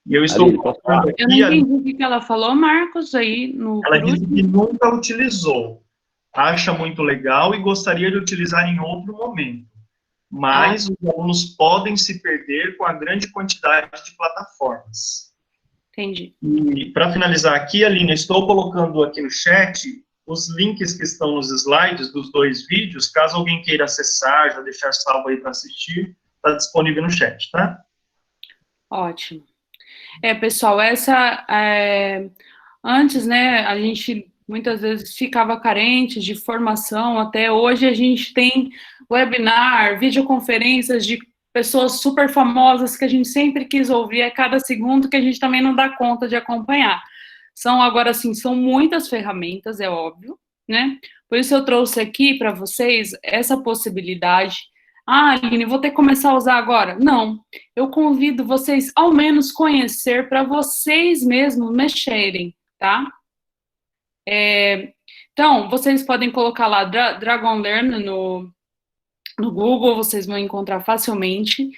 E eu estou colocando aqui... Eu não entendi o que ela falou, Marcos, aí no... Ela disse que nunca utilizou, acha muito legal e gostaria de utilizar em outro momento, mas os alunos podem se perder com a grande quantidade de plataformas. Entendi. E para finalizar aqui, Aline, estou colocando aqui no chat os links que estão nos slides dos 2 vídeos, caso alguém queira acessar, já deixar salvo aí para assistir, está disponível no chat, tá? Ótimo. Pessoal, antes, né, a gente muitas vezes ficava carente de formação, até hoje a gente tem webinar, videoconferências de pessoas super famosas que a gente sempre quis ouvir a cada segundo, que a gente também não dá conta de acompanhar. Agora, assim, são muitas ferramentas, é óbvio, né? Por isso eu trouxe aqui para vocês essa possibilidade. Aline, vou ter que começar a usar agora? Não. Eu convido vocês, ao menos, conhecer para vocês mesmos mexerem, tá? Então, vocês podem colocar lá Dragon Learn no Google, vocês vão encontrar facilmente.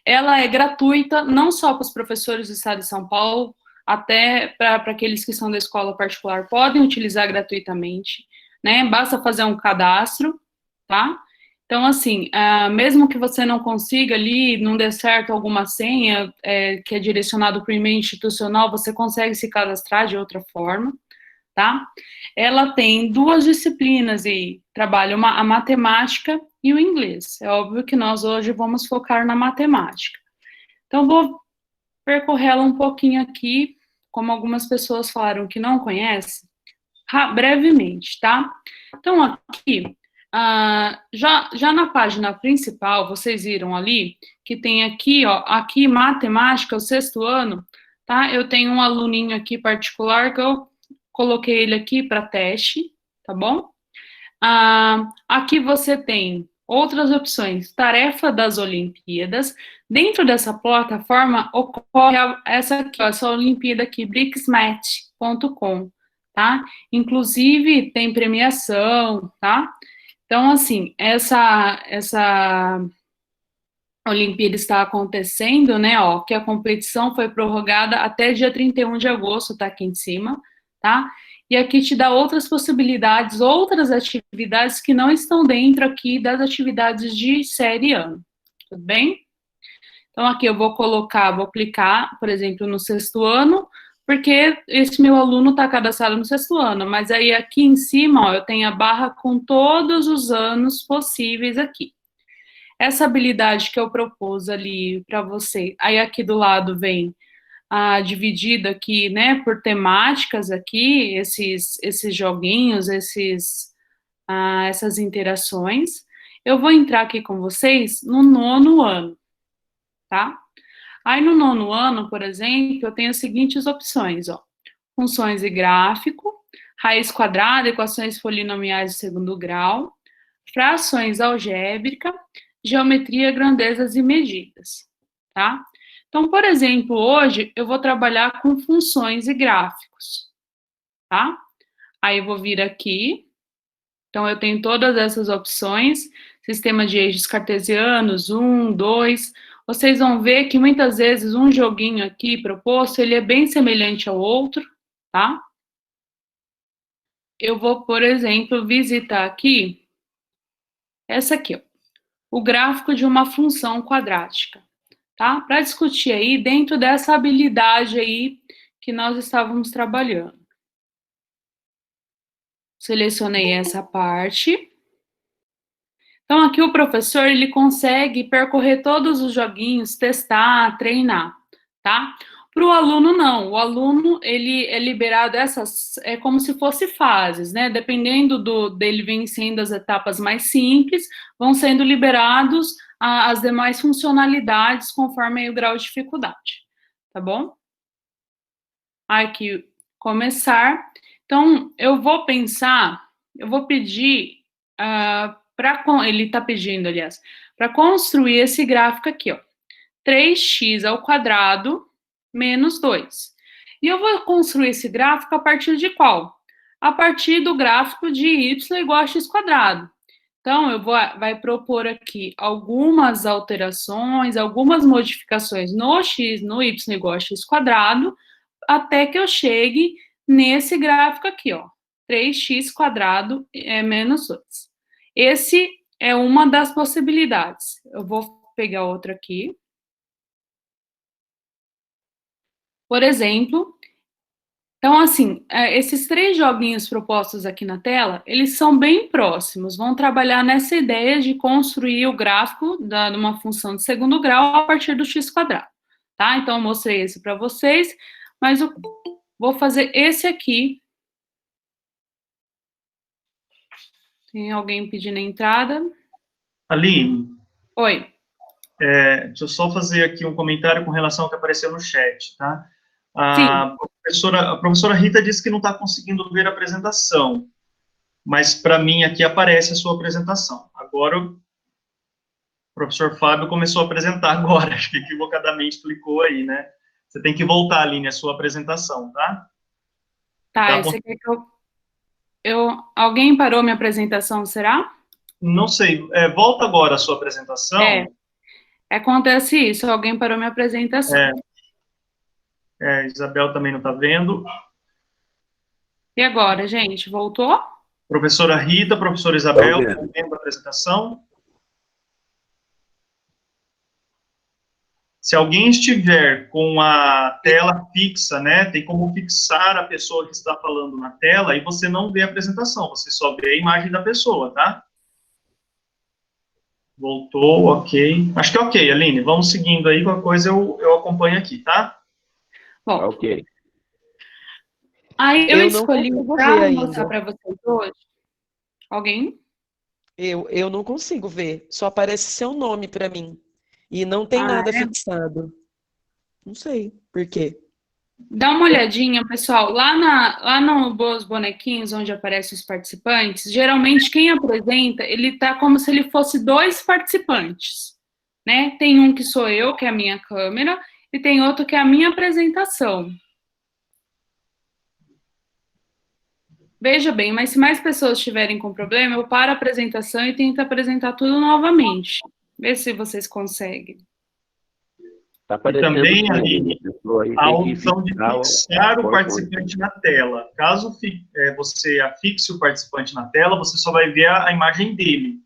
Ela é gratuita, não só para os professores do Estado de São Paulo, até para aqueles que são da escola particular, podem utilizar gratuitamente, né? Basta fazer um cadastro, tá? Então, assim, mesmo que você não consiga ali, não dê certo alguma senha que é direcionado para o e-mail institucional, você consegue se cadastrar de outra forma, tá? Ela tem 2 disciplinas e trabalha a matemática e o inglês. É óbvio que nós hoje vamos focar na matemática. Então, vou percorrê-la um pouquinho aqui, como algumas pessoas falaram que não conhecem, brevemente, tá? Então, aqui... já na página principal, vocês viram ali, que tem aqui, ó, aqui matemática, o 6º ano, tá? Eu tenho um aluninho aqui particular que eu coloquei ele aqui para teste, tá bom? Aqui você tem outras opções, tarefa das Olimpíadas. Dentro dessa plataforma ocorre essa aqui, ó, essa Olimpíada aqui, bricsmat.com, tá? Inclusive tem premiação, tá? Então, assim, essa Olimpíada está acontecendo, né, ó, que a competição foi prorrogada até dia 31 de agosto, tá aqui em cima, tá? E aqui te dá outras possibilidades, outras atividades que não estão dentro aqui das atividades de série ano, tudo bem? Então, aqui eu vou clicar, por exemplo, no 6º ano, porque esse meu aluno está cadastrado no 6º ano, mas aí aqui em cima, ó, eu tenho a barra com todos os anos possíveis aqui. Essa habilidade que eu propus ali para você, aí aqui do lado vem dividido aqui, né, por temáticas aqui, esses joguinhos, essas interações. Eu vou entrar aqui com vocês no 9º ano, tá? Aí no 9º ano, por exemplo, eu tenho as seguintes opções, ó. Funções e gráfico, raiz quadrada, equações polinomiais de 2º grau, frações algébrica, geometria, grandezas e medidas, tá? Então, por exemplo, hoje eu vou trabalhar com funções e gráficos, tá? Aí eu vou vir aqui, então eu tenho todas essas opções, sistema de eixos cartesianos, 1, 2... Vocês vão ver que muitas vezes um joguinho aqui proposto, ele é bem semelhante ao outro, tá? Eu vou, por exemplo, visitar aqui, essa aqui, ó, o gráfico de uma função quadrática, tá? Para discutir aí dentro dessa habilidade aí que nós estávamos trabalhando. Selecionei essa parte. Então, aqui o professor, ele consegue percorrer todos os joguinhos, testar, treinar, tá? Para o aluno, não. O aluno, ele é liberado é como se fosse fases, né? Dependendo dele vencendo as etapas mais simples, vão sendo liberados as demais funcionalidades conforme aí o grau de dificuldade, tá bom? Aqui, começar. Então, eu vou pedir, ele está pedindo, aliás, para construir esse gráfico aqui, ó. 3x ao quadrado menos 2. E eu vou construir esse gráfico a partir de qual? A partir do gráfico de y igual a x quadrado. Então, vai propor aqui algumas alterações, algumas modificações no x, no y igual a x quadrado, até que eu chegue nesse gráfico aqui, ó. 3x quadrado menos 2. Esse é uma das possibilidades. Eu vou pegar outra aqui. Por exemplo, então, assim, esses 3 joguinhos propostos aqui na tela, eles são bem próximos, vão trabalhar nessa ideia de construir o gráfico de uma função de segundo grau a partir do x quadrado, tá? Então, eu mostrei esse para vocês, mas eu vou fazer esse aqui. Tem alguém pedindo entrada? Aline. Oi. Deixa eu só fazer aqui um comentário com relação ao que apareceu no chat, tá? A professora Rita disse que não está conseguindo ver a apresentação, mas para mim aqui aparece a sua apresentação. Agora, o professor Fábio começou a apresentar agora, acho que equivocadamente clicou aí, né? Você tem que voltar, Aline, a sua apresentação, tá? Tá, você quer que alguém parou minha apresentação, será? Não sei, volta agora a sua apresentação. Acontece isso, alguém parou minha apresentação. Isabel também não está vendo. E agora, gente, voltou? Professora Rita, professora Isabel, estão vendo a apresentação? Se alguém estiver com a tela fixa, né, tem como fixar a pessoa que está falando na tela e você não vê a apresentação, você só vê a imagem da pessoa, tá? Voltou, ok. Acho que é ok, Aline, vamos seguindo aí, qualquer coisa eu acompanho aqui, tá? Bom, ok. Aí eu escolhi para mostrar para vocês hoje. Alguém? Eu não consigo ver, só aparece seu nome para mim. E não tem nada fixado. Não sei por quê. Dá uma olhadinha, pessoal. Lá no Boas Bonequinhos, onde aparecem os participantes, geralmente quem apresenta, ele tá como se ele fosse 2 participantes, né? Tem um que sou eu, que é a minha câmera, e tem outro que é a minha apresentação. Veja bem, mas se mais pessoas estiverem com problema, eu paro a apresentação e tento apresentar tudo novamente. Vê se vocês conseguem. Tá e também, Aline, a opção de fixar o participante na tela. Caso você afixe o participante na tela, você só vai ver a imagem dele,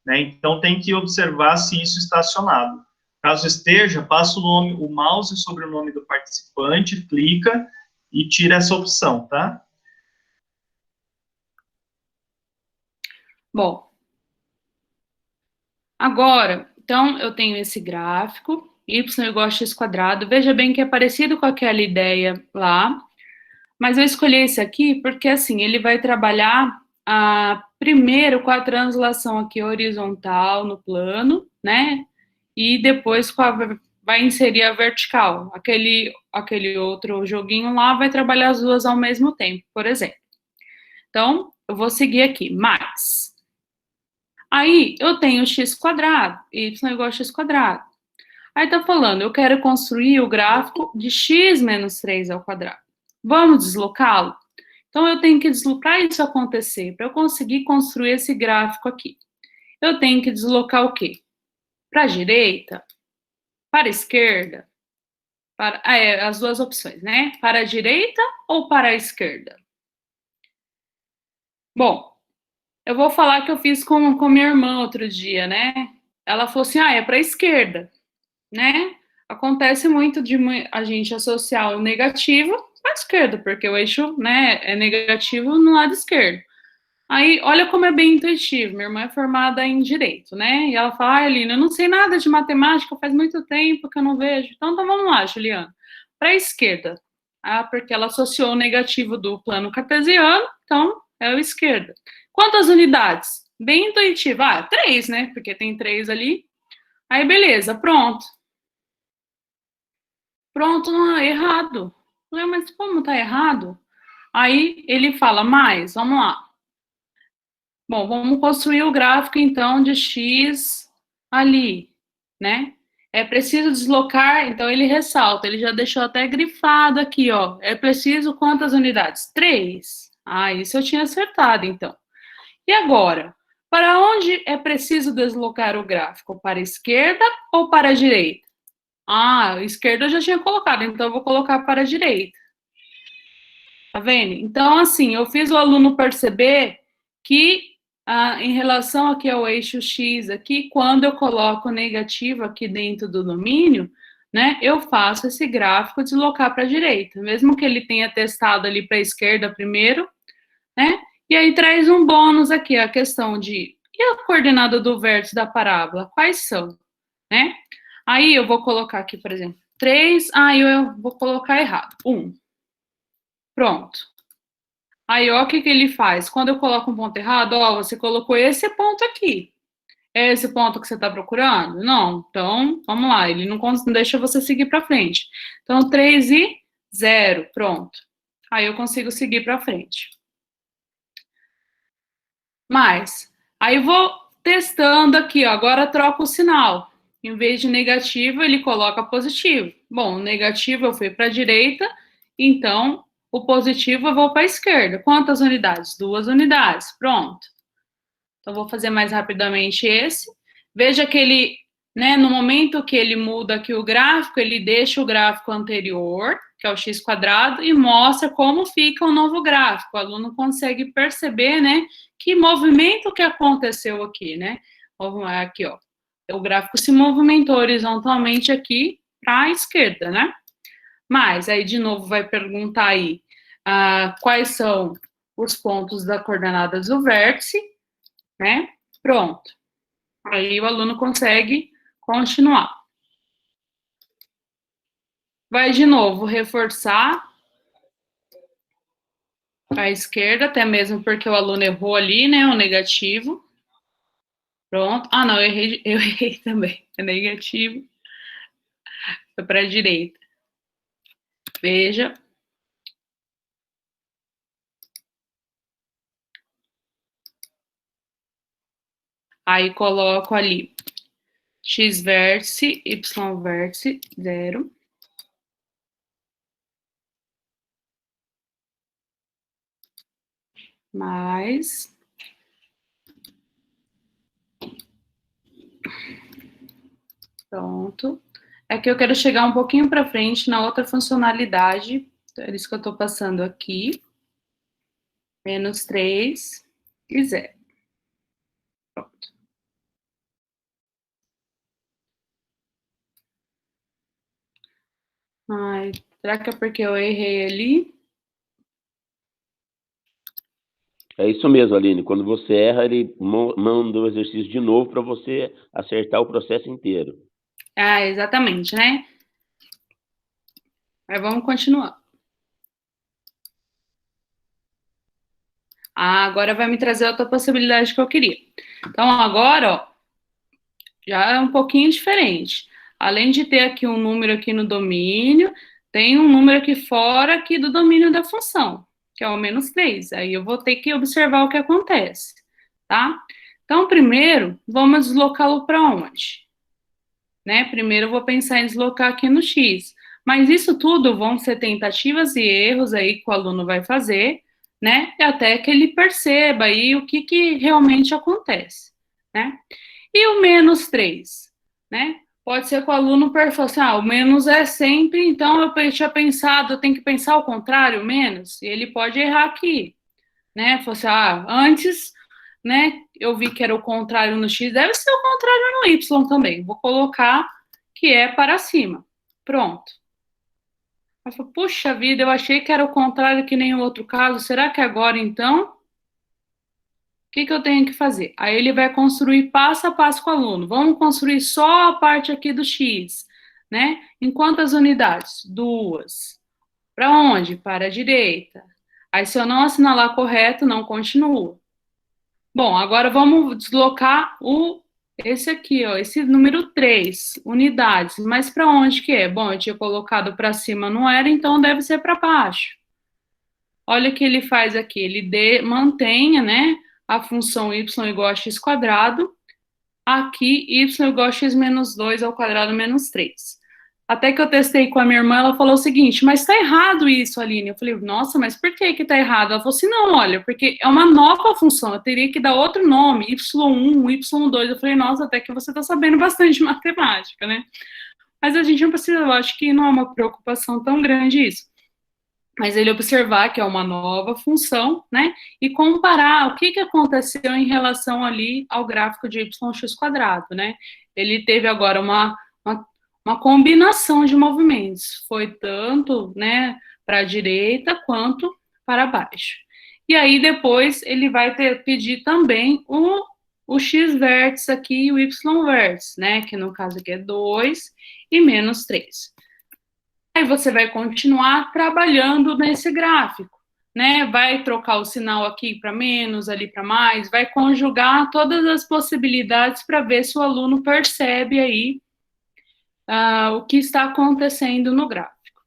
né? Então, tem que observar se isso está acionado. Caso esteja, passa o mouse sobre o nome do participante, clica e tira essa opção, tá? Bom, agora, então, eu tenho esse gráfico, y igual a x quadrado. Veja bem que é parecido com aquela ideia lá, mas eu escolhi esse aqui porque, assim, ele vai trabalhar primeiro com a translação aqui horizontal no plano, né? E depois vai inserir a vertical. Aquele outro joguinho lá vai trabalhar as duas ao mesmo tempo, por exemplo. Então, eu vou seguir aqui, mais. Aí, eu tenho x quadrado, y igual a x quadrado. Aí tá falando, eu quero construir o gráfico de x menos 3 ao quadrado. Vamos deslocá-lo? Então, eu tenho que deslocar isso acontecer. Para eu conseguir construir esse gráfico aqui, eu tenho que deslocar o quê? Para a direita? Para a esquerda? As duas opções, né? Para a direita ou para a esquerda? Bom, eu vou falar que eu fiz com minha irmã outro dia, né? Ela falou assim, é para a esquerda, né? Acontece muito de a gente associar o negativo à esquerda, porque o eixo, né, é negativo no lado esquerdo. Aí, olha como é bem intuitivo. Minha irmã é formada em Direito, né? E ela fala, Aline, eu não sei nada de matemática, faz muito tempo que eu não vejo. Então vamos lá, Juliana. Para a esquerda. Ah, porque ela associou o negativo do plano cartesiano, então é o esquerda. Quantas unidades? Bem intuitivo. Ah, 3, né? Porque tem 3 ali. Aí, beleza, pronto. Pronto, não, errado. Falei, mas como tá errado? Aí ele fala, mais, vamos lá. Bom, vamos construir o gráfico, então, de x ali, né? É preciso deslocar, então ele ressalta, ele já deixou até grifado aqui, ó. É preciso quantas unidades? 3. Ah, isso eu tinha acertado, então. E agora? Para onde é preciso deslocar o gráfico? Para a esquerda ou para a direita? Ah, a esquerda eu já tinha colocado, então eu vou colocar para a direita. Tá vendo? Então, assim, eu fiz o aluno perceber que, em relação aqui ao eixo X aqui, quando eu coloco negativo aqui dentro do domínio, né, eu faço esse gráfico deslocar para a direita, mesmo que ele tenha testado ali para a esquerda primeiro, né, e aí traz um bônus aqui, a questão de, e a coordenada do vértice da parábola, quais são, né? Aí eu vou colocar aqui, por exemplo, 3, eu vou colocar errado, 1. Pronto. Aí, ó, o que que ele faz? Quando eu coloco um ponto errado, ó, você colocou esse ponto aqui. É esse ponto que você está procurando? Não. Então, vamos lá, ele não deixa você seguir para frente. Então, 3 e 0, pronto. Aí eu consigo seguir para frente. Mas, aí eu vou testando aqui, ó, agora troca o sinal. Em vez de negativo, ele coloca positivo. Bom, o negativo eu fui para a direita, então o positivo eu vou para a esquerda. Quantas unidades? 2 unidades. Pronto. Então, vou fazer mais rapidamente esse. Veja que ele, né, no momento que ele muda aqui o gráfico, ele deixa o gráfico anterior, que é o x quadrado, e mostra como fica o novo gráfico. O aluno consegue perceber, né, que movimento que aconteceu aqui, né? Aqui, ó. O gráfico se movimentou horizontalmente aqui para a esquerda, né? Mas aí, de novo, vai perguntar aí quais são os pontos da coordenada do vértice, né? Pronto. Aí o aluno consegue continuar. Vai de novo reforçar a esquerda, até mesmo porque o aluno errou ali, né? O negativo. Pronto. Ah, não, eu errei também. É negativo. Foi para a direita. Veja. Aí coloco ali x vértice, y vértice, 0. Mais. Pronto. É que eu quero chegar um pouquinho para frente na outra funcionalidade. É isso que eu estou passando aqui. Menos 3 e 0. Pronto. Ai, será que é porque eu errei ali? É isso mesmo, Aline. Quando você erra, ele manda o exercício de novo para você acertar o processo inteiro. Ah, exatamente, né? Mas vamos continuar. Agora vai me trazer outra possibilidade que eu queria. Então, agora, ó, já é um pouquinho diferente. Além de ter aqui um número aqui no domínio, tem um número aqui fora aqui do domínio da função, que é o menos 3. Aí eu vou ter que observar o que acontece, tá? Então, primeiro, vamos deslocá-lo para onde? Né? Primeiro eu vou pensar em deslocar aqui no X. Mas isso tudo vão ser tentativas e erros aí que o aluno vai fazer, né? E até que ele perceba aí o que realmente acontece, né? E o menos 3, né? Pode ser que o aluno fale assim, o menos é sempre, então eu tinha pensado, eu tenho que pensar o contrário, o menos, e ele pode errar aqui, né? Falar assim, antes, né, eu vi que era o contrário no X, deve ser o contrário no Y também. Vou colocar que é para cima. Pronto. Aí falo, puxa vida, eu achei que era o contrário que nem o outro caso, será que agora então? que eu tenho que fazer? Aí ele vai construir passo a passo com o aluno. Vamos construir só a parte aqui do X, né? Em quantas unidades? 2. Para onde? Para a direita. Aí, se eu não assinalar correto, não continua. Bom, agora vamos deslocar esse aqui, ó, esse número 3, unidades. Mas para onde que é? Bom, eu tinha colocado para cima, não era, então deve ser para baixo. Olha o que ele faz aqui, ele mantenha, né, a função y igual a x quadrado, aqui y igual a x menos 2 ao quadrado menos 3. Até que eu testei com a minha irmã, ela falou o seguinte, mas tá errado isso, Aline. Eu falei, nossa, mas por que tá errado? Ela falou assim, não, olha, porque é uma nova função, eu teria que dar outro nome, y1, y2. Eu falei, nossa, até que você tá sabendo bastante de matemática, né? Mas a gente não precisa, eu acho que não é uma preocupação tão grande isso. Mas ele observar que é uma nova função, né? E comparar o que aconteceu em relação ali ao gráfico de yx quadrado, né? Ele teve agora uma combinação de movimentos, foi tanto, né, para a direita quanto para baixo. E aí depois ele vai pedir também o x vértice aqui e o y vértice, né, que no caso aqui é 2 e menos 3. Aí você vai continuar trabalhando nesse gráfico, né, vai trocar o sinal aqui para menos, ali para mais, vai conjugar todas as possibilidades para ver se o aluno percebe aí o que está acontecendo no gráfico.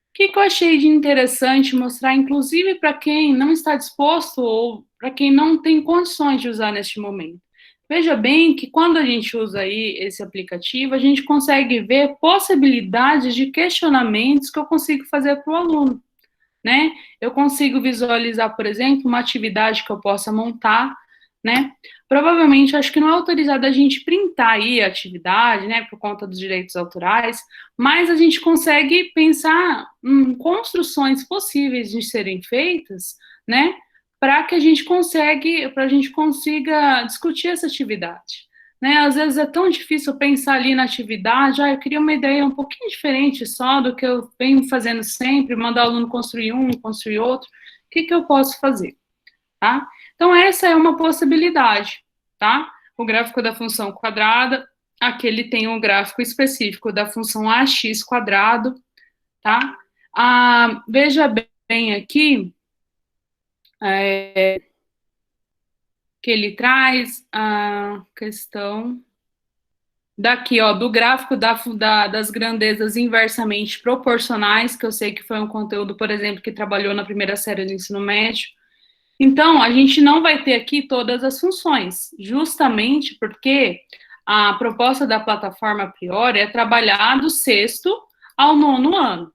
O que eu achei de interessante mostrar, inclusive para quem não está disposto ou para quem não tem condições de usar neste momento. Veja bem que quando a gente usa aí esse aplicativo, a gente consegue ver possibilidades de questionamentos que eu consigo fazer para o aluno, né? Eu consigo visualizar, por exemplo, uma atividade que eu possa montar, né? Provavelmente, acho que não é autorizado a gente printar aí a atividade, né, por conta dos direitos autorais, mas a gente consegue pensar em construções possíveis de serem feitas, né, para que a gente consiga discutir essa atividade, né? Às vezes é tão difícil pensar ali na atividade, eu queria uma ideia um pouquinho diferente só do que eu venho fazendo sempre, mandar o aluno construir um, construir outro, o que eu posso fazer, tá? Então, essa é uma possibilidade, tá? O gráfico da função quadrada, aqui ele tem um gráfico específico da função ax quadrado, tá? Veja bem aqui, que ele traz a questão daqui, ó, do gráfico das grandezas inversamente proporcionais, que eu sei que foi um conteúdo, por exemplo, que trabalhou na primeira série do ensino médio. Então, a gente não vai ter aqui todas as funções, justamente porque a proposta da plataforma a priori é trabalhar do 6º ao 9º ano.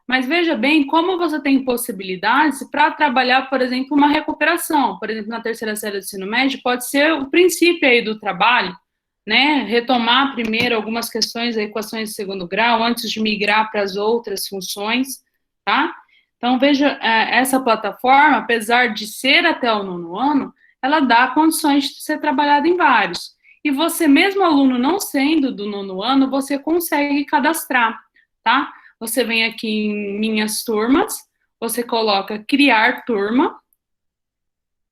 Mas veja bem como você tem possibilidades para trabalhar, por exemplo, uma recuperação. Por exemplo, na terceira série do ensino médio, pode ser o princípio aí do trabalho, né? Retomar primeiro algumas questões da equações de segundo grau, antes de migrar para as outras funções, tá? Então, veja, essa plataforma, apesar de ser até o 9º ano, ela dá condições de ser trabalhada em vários. E você, mesmo aluno não sendo do 9º ano, você consegue cadastrar, tá? Você vem aqui em Minhas Turmas, você coloca Criar Turma,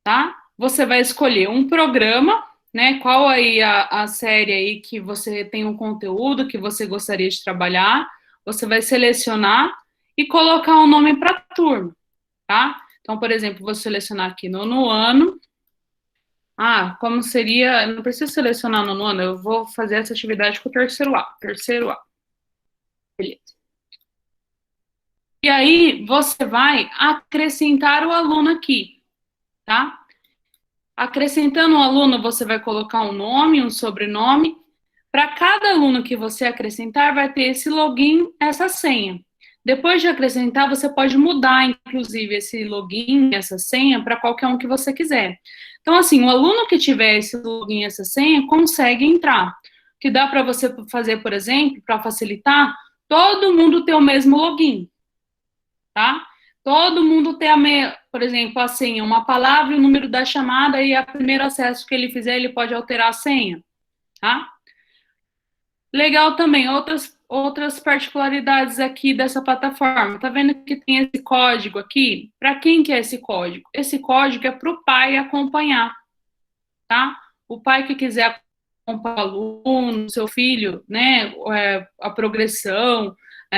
tá? Você vai escolher um programa, né? Qual aí a série aí que você tem um conteúdo que você gostaria de trabalhar, você vai selecionar e colocar um nome para a turma, tá? Então, por exemplo, vou selecionar aqui 9º ano. Como seria... Não preciso selecionar 9º ano, eu vou fazer essa atividade com o terceiro A. Beleza. E aí, você vai acrescentar o aluno aqui, tá? Acrescentando o aluno, você vai colocar um nome, um sobrenome. Para cada aluno que você acrescentar, vai ter esse login, essa senha. Depois de acrescentar, você pode mudar, inclusive, esse login, essa senha, para qualquer um que você quiser. Então, assim, o aluno que tiver esse login, essa senha, consegue entrar. O que dá para você fazer, por exemplo, para facilitar, todo mundo ter o mesmo login, tá? Todo mundo ter, por exemplo, a senha, uma palavra, o número da chamada, e o primeiro acesso que ele fizer, ele pode alterar a senha, tá? Legal também, outras particularidades aqui dessa plataforma. Tá vendo que tem esse código aqui? Para quem que é esse código? Esse código é para o pai acompanhar, tá? O pai que quiser acompanhar o aluno, seu filho, né, a progressão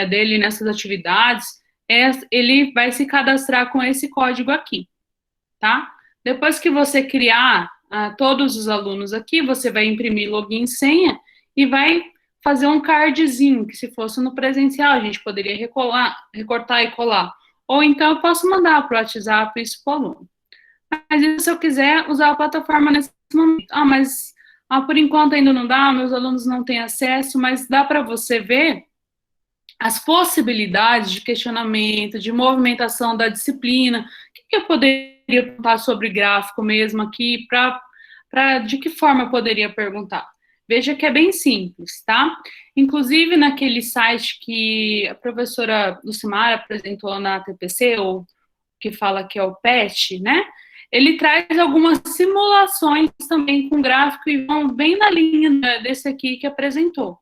dele nessas atividades, ele vai se cadastrar com esse código aqui, tá? Depois que você criar todos os alunos aqui, você vai imprimir login e senha e vai fazer um cardzinho, que se fosse no presencial, a gente poderia recortar e colar. Ou então eu posso mandar para o WhatsApp isso para o aluno. Mas se eu quiser usar a plataforma nesse momento, mas por enquanto ainda não dá, meus alunos não têm acesso, mas dá para você ver as possibilidades de questionamento, de movimentação da disciplina. O que eu poderia perguntar sobre gráfico mesmo aqui, de que forma eu poderia perguntar? Veja que é bem simples, tá? Inclusive, naquele site que a professora Lucimara apresentou na TPC, ou que fala que é o PET, né? Ele traz algumas simulações também com gráfico e vão bem na linha desse aqui que apresentou. O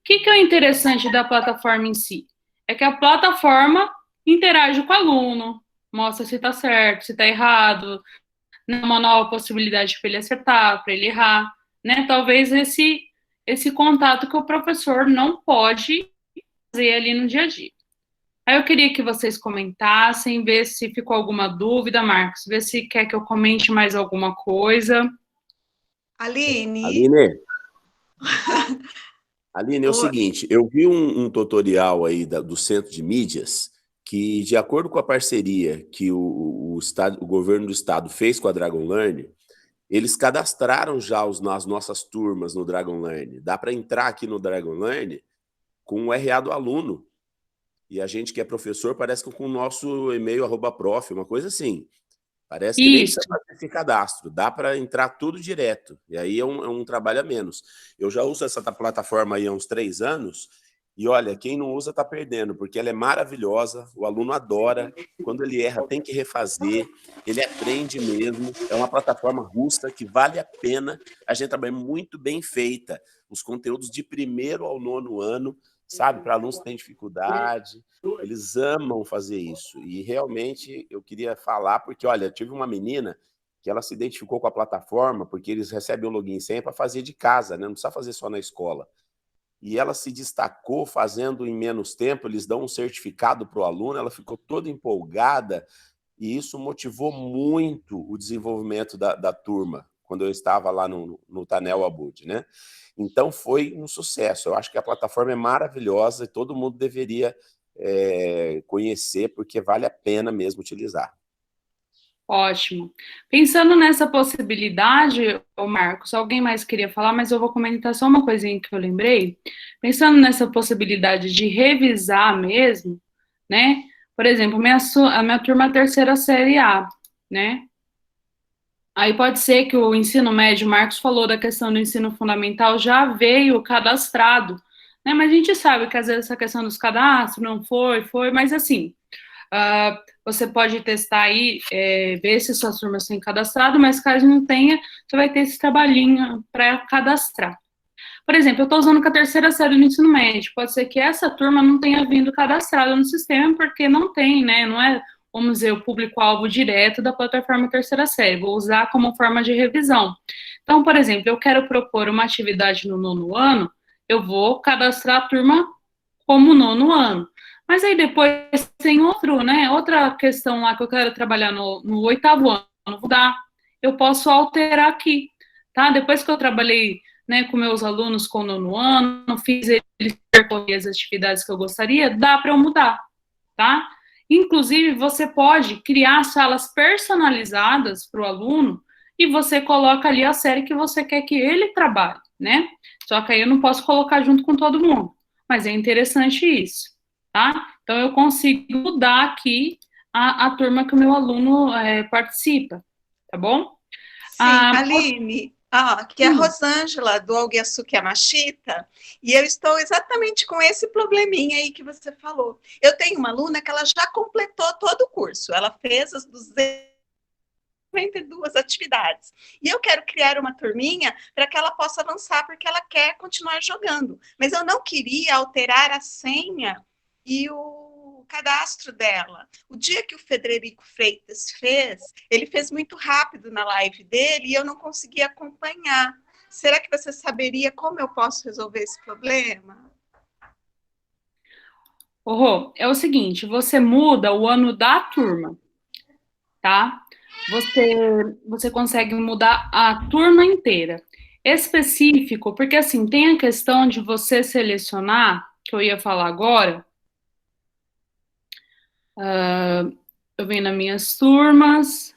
que é o interessante da plataforma em si? É que a plataforma interage com o aluno, mostra se está certo, se está errado, uma nova possibilidade para ele acertar, para ele errar, né? Talvez esse contato que o professor não pode fazer ali no dia a dia. Aí eu queria que vocês comentassem, ver se ficou alguma dúvida, Marcos, ver se quer que eu comente mais alguma coisa. Aline, é o seguinte, eu vi um tutorial aí do Centro de Mídias que, de acordo com a parceria que o governo do estado fez com a Dragon Learn, eles cadastraram já as nossas turmas no Dragon Learn. Dá para entrar aqui no Dragon Learn com o RA do aluno. E a gente que é professor parece que com o nosso e-mail @prof, uma coisa assim. Parece que nem precisa fazer esse cadastro. Dá para entrar tudo direto. E aí é um trabalho a menos. Eu já uso essa plataforma aí há uns 3 anos. E olha, quem não usa está perdendo, porque ela é maravilhosa, o aluno adora, quando ele erra tem que refazer, ele aprende mesmo, é uma plataforma russa que vale a pena, a gente trabalha muito bem feita, os conteúdos de 1º ao 9º ano, sabe, para alunos que têm dificuldade, eles amam fazer isso, e realmente eu queria falar, porque olha, eu tive uma menina que ela se identificou com a plataforma, porque eles recebem o login e senha para fazer de casa, né? Não precisa fazer só na escola. E ela se destacou fazendo em menos tempo, eles dão um certificado para o aluno, ela ficou toda empolgada, e isso motivou muito o desenvolvimento da turma, quando eu estava lá no Tanel Abud, né? Então foi um sucesso, eu acho que a plataforma é maravilhosa e todo mundo deveria conhecer, porque vale a pena mesmo utilizar. Ótimo. Pensando nessa possibilidade, Marcos, alguém mais queria falar, mas eu vou comentar só uma coisinha que eu lembrei. Pensando nessa possibilidade de revisar mesmo, né? Por exemplo, a minha turma é 3ª série A, né? Aí pode ser que o ensino médio, o Marcos falou da questão do ensino fundamental, já veio cadastrado, né? Mas a gente sabe que às vezes essa questão dos cadastros não foi, mas assim... você pode testar aí, ver se suas turmas têm cadastrado, mas caso não tenha, você vai ter esse trabalhinho para cadastrar. Por exemplo, eu estou usando com a 3ª série do ensino médio, pode ser que essa turma não tenha vindo cadastrada no sistema, porque não tem, né, não é, vamos dizer, o público-alvo direto da plataforma 3ª série, vou usar como forma de revisão. Então, por exemplo, eu quero propor uma atividade no 9º ano, eu vou cadastrar a turma como 9º ano. Mas aí depois tem outra questão lá que eu quero trabalhar no 8º ano, vou dar, eu posso alterar aqui, tá? Depois que eu trabalhei, né, com meus alunos com o 9º ano, fiz eles percorrer as atividades que eu gostaria, dá para eu mudar, tá? Inclusive, você pode criar salas personalizadas para o aluno e você coloca ali a série que você quer que ele trabalhe, né? Só que aí eu não posso colocar junto com todo mundo, mas é interessante isso. Tá? Então, eu consigo mudar aqui a turma que o meu aluno participa, tá bom? Sim, Aline, aqui é a Rosângela, do Alguiaçuque Yamashita, e eu estou exatamente com esse probleminha aí que você falou. Eu tenho uma aluna que ela já completou todo o curso, ela fez as 292 atividades. E eu quero criar uma turminha para que ela possa avançar, porque ela quer continuar jogando. Mas eu não queria alterar a senha e o cadastro dela. O dia que o Frederico Freitas fez, ele fez muito rápido na live dele e eu não consegui acompanhar. Será que você saberia como eu posso resolver esse problema? Rô, é o seguinte, você muda o ano da turma, tá? Você consegue mudar a turma inteira. Específico, porque assim, tem a questão de você selecionar, que eu ia falar agora. Eu venho nas minhas turmas.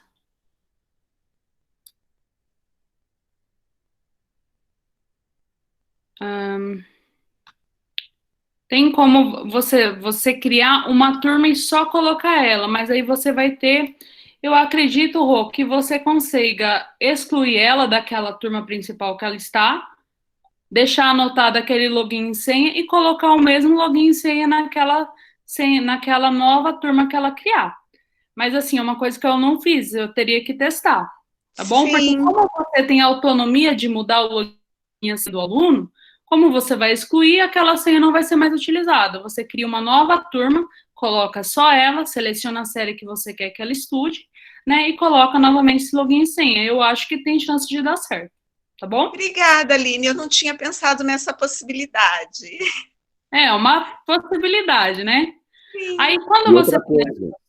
Tem como você criar uma turma e só colocar ela, mas aí você vai ter, eu acredito, Rô, que você consiga excluir ela daquela turma principal que ela está, deixar anotado aquele login e senha e colocar o mesmo login e senha naquela nova turma que ela criar. Mas assim, é uma coisa que eu não fiz, eu teria que testar, tá bom? Porque como você tem autonomia de mudar o login e senha do aluno, como você vai excluir, aquela senha não vai ser mais utilizada. Você cria uma nova turma, coloca só ela, seleciona a série que você quer que ela estude, né? E coloca novamente esse login e senha. Eu acho que tem chance de dar certo, tá bom? Obrigada, Aline. Eu não tinha pensado nessa possibilidade. É uma possibilidade, né? Sim. Aí quando você tem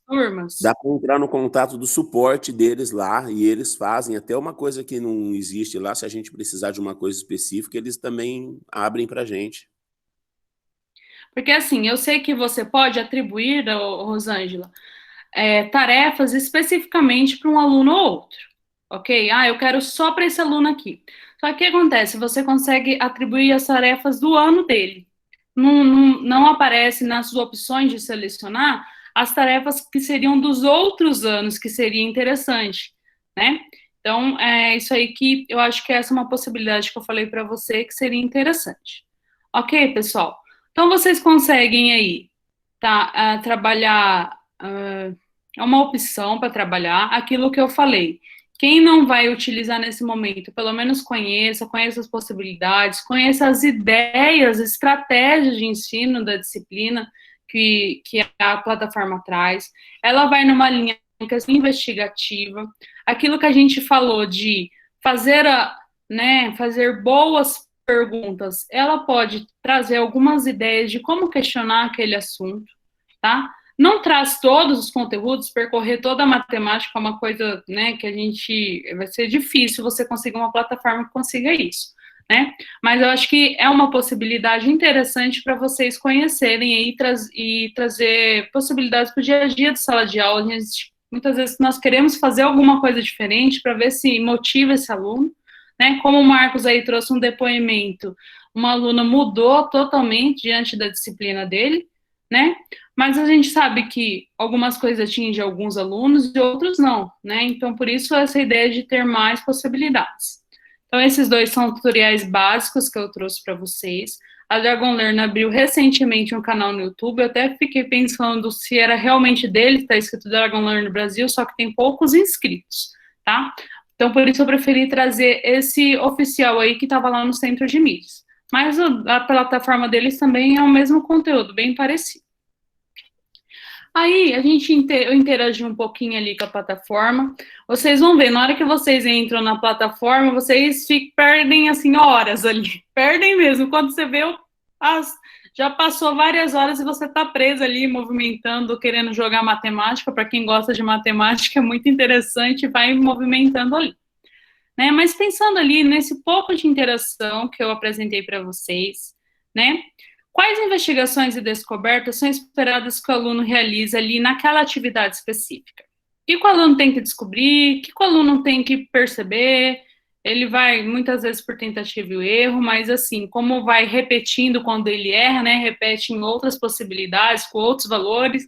turmas, dá para entrar no contato do suporte deles lá e eles fazem até uma coisa que não existe lá. Se a gente precisar de uma coisa específica, eles também abrem para a gente. Porque assim, eu sei que você pode atribuir, Rosângela, tarefas especificamente para um aluno ou outro, ok? Eu quero só para esse aluno aqui. Só que o que acontece? Você consegue atribuir as tarefas do ano dele. Não aparece nas opções de selecionar as tarefas que seriam dos outros anos, que seria interessante, né? Então, é isso aí que eu acho que essa é uma possibilidade que eu falei para você que seria interessante. Ok, pessoal? Então, vocês conseguem aí, tá, trabalhar, é uma opção para trabalhar aquilo que eu falei. Quem não vai utilizar nesse momento, pelo menos conheça as possibilidades, conheça as ideias, estratégias de ensino da disciplina que a plataforma traz. Ela vai numa linha investigativa. Aquilo que a gente falou de fazer boas perguntas, ela pode trazer algumas ideias de como questionar aquele assunto, tá? Não traz todos os conteúdos, percorrer toda a matemática é uma coisa, né, que vai ser difícil você conseguir uma plataforma que consiga isso, né? Mas eu acho que é uma possibilidade interessante para vocês conhecerem aí e trazer possibilidades para o dia a dia de sala de aula. Muitas vezes nós queremos fazer alguma coisa diferente para ver se motiva esse aluno, né? Como o Marcos aí trouxe um depoimento, uma aluna mudou totalmente diante da disciplina dele, né? Mas a gente sabe que algumas coisas atingem alguns alunos e outros não, né? Então, por isso, essa ideia de ter mais possibilidades. Então, esses dois são tutoriais básicos que eu trouxe para vocês. A Dragon Learn abriu recentemente um canal no YouTube, eu até fiquei pensando se era realmente dele, está escrito Dragon Learn Brasil, só que tem poucos inscritos, tá? Então, por isso eu preferi trazer esse oficial aí que estava lá no centro de mídias. Mas a plataforma deles também é o mesmo conteúdo, bem parecido. Aí, eu interagi um pouquinho ali com a plataforma. Vocês vão ver, na hora que vocês entram na plataforma, vocês perdem, assim, horas ali. Perdem mesmo. Quando você vê, já passou várias horas e você está preso ali, movimentando, querendo jogar matemática. Para quem gosta de matemática, é muito interessante, vai movimentando ali. Né? Mas pensando ali nesse pouco de interação que eu apresentei para vocês, né? Quais investigações e descobertas são esperadas que o aluno realize ali naquela atividade específica? O que o aluno tem que descobrir? O que o aluno tem que perceber? Ele vai, muitas vezes, por tentativa e erro, mas, assim, como vai repetindo quando ele erra, né? Repete em outras possibilidades, com outros valores. O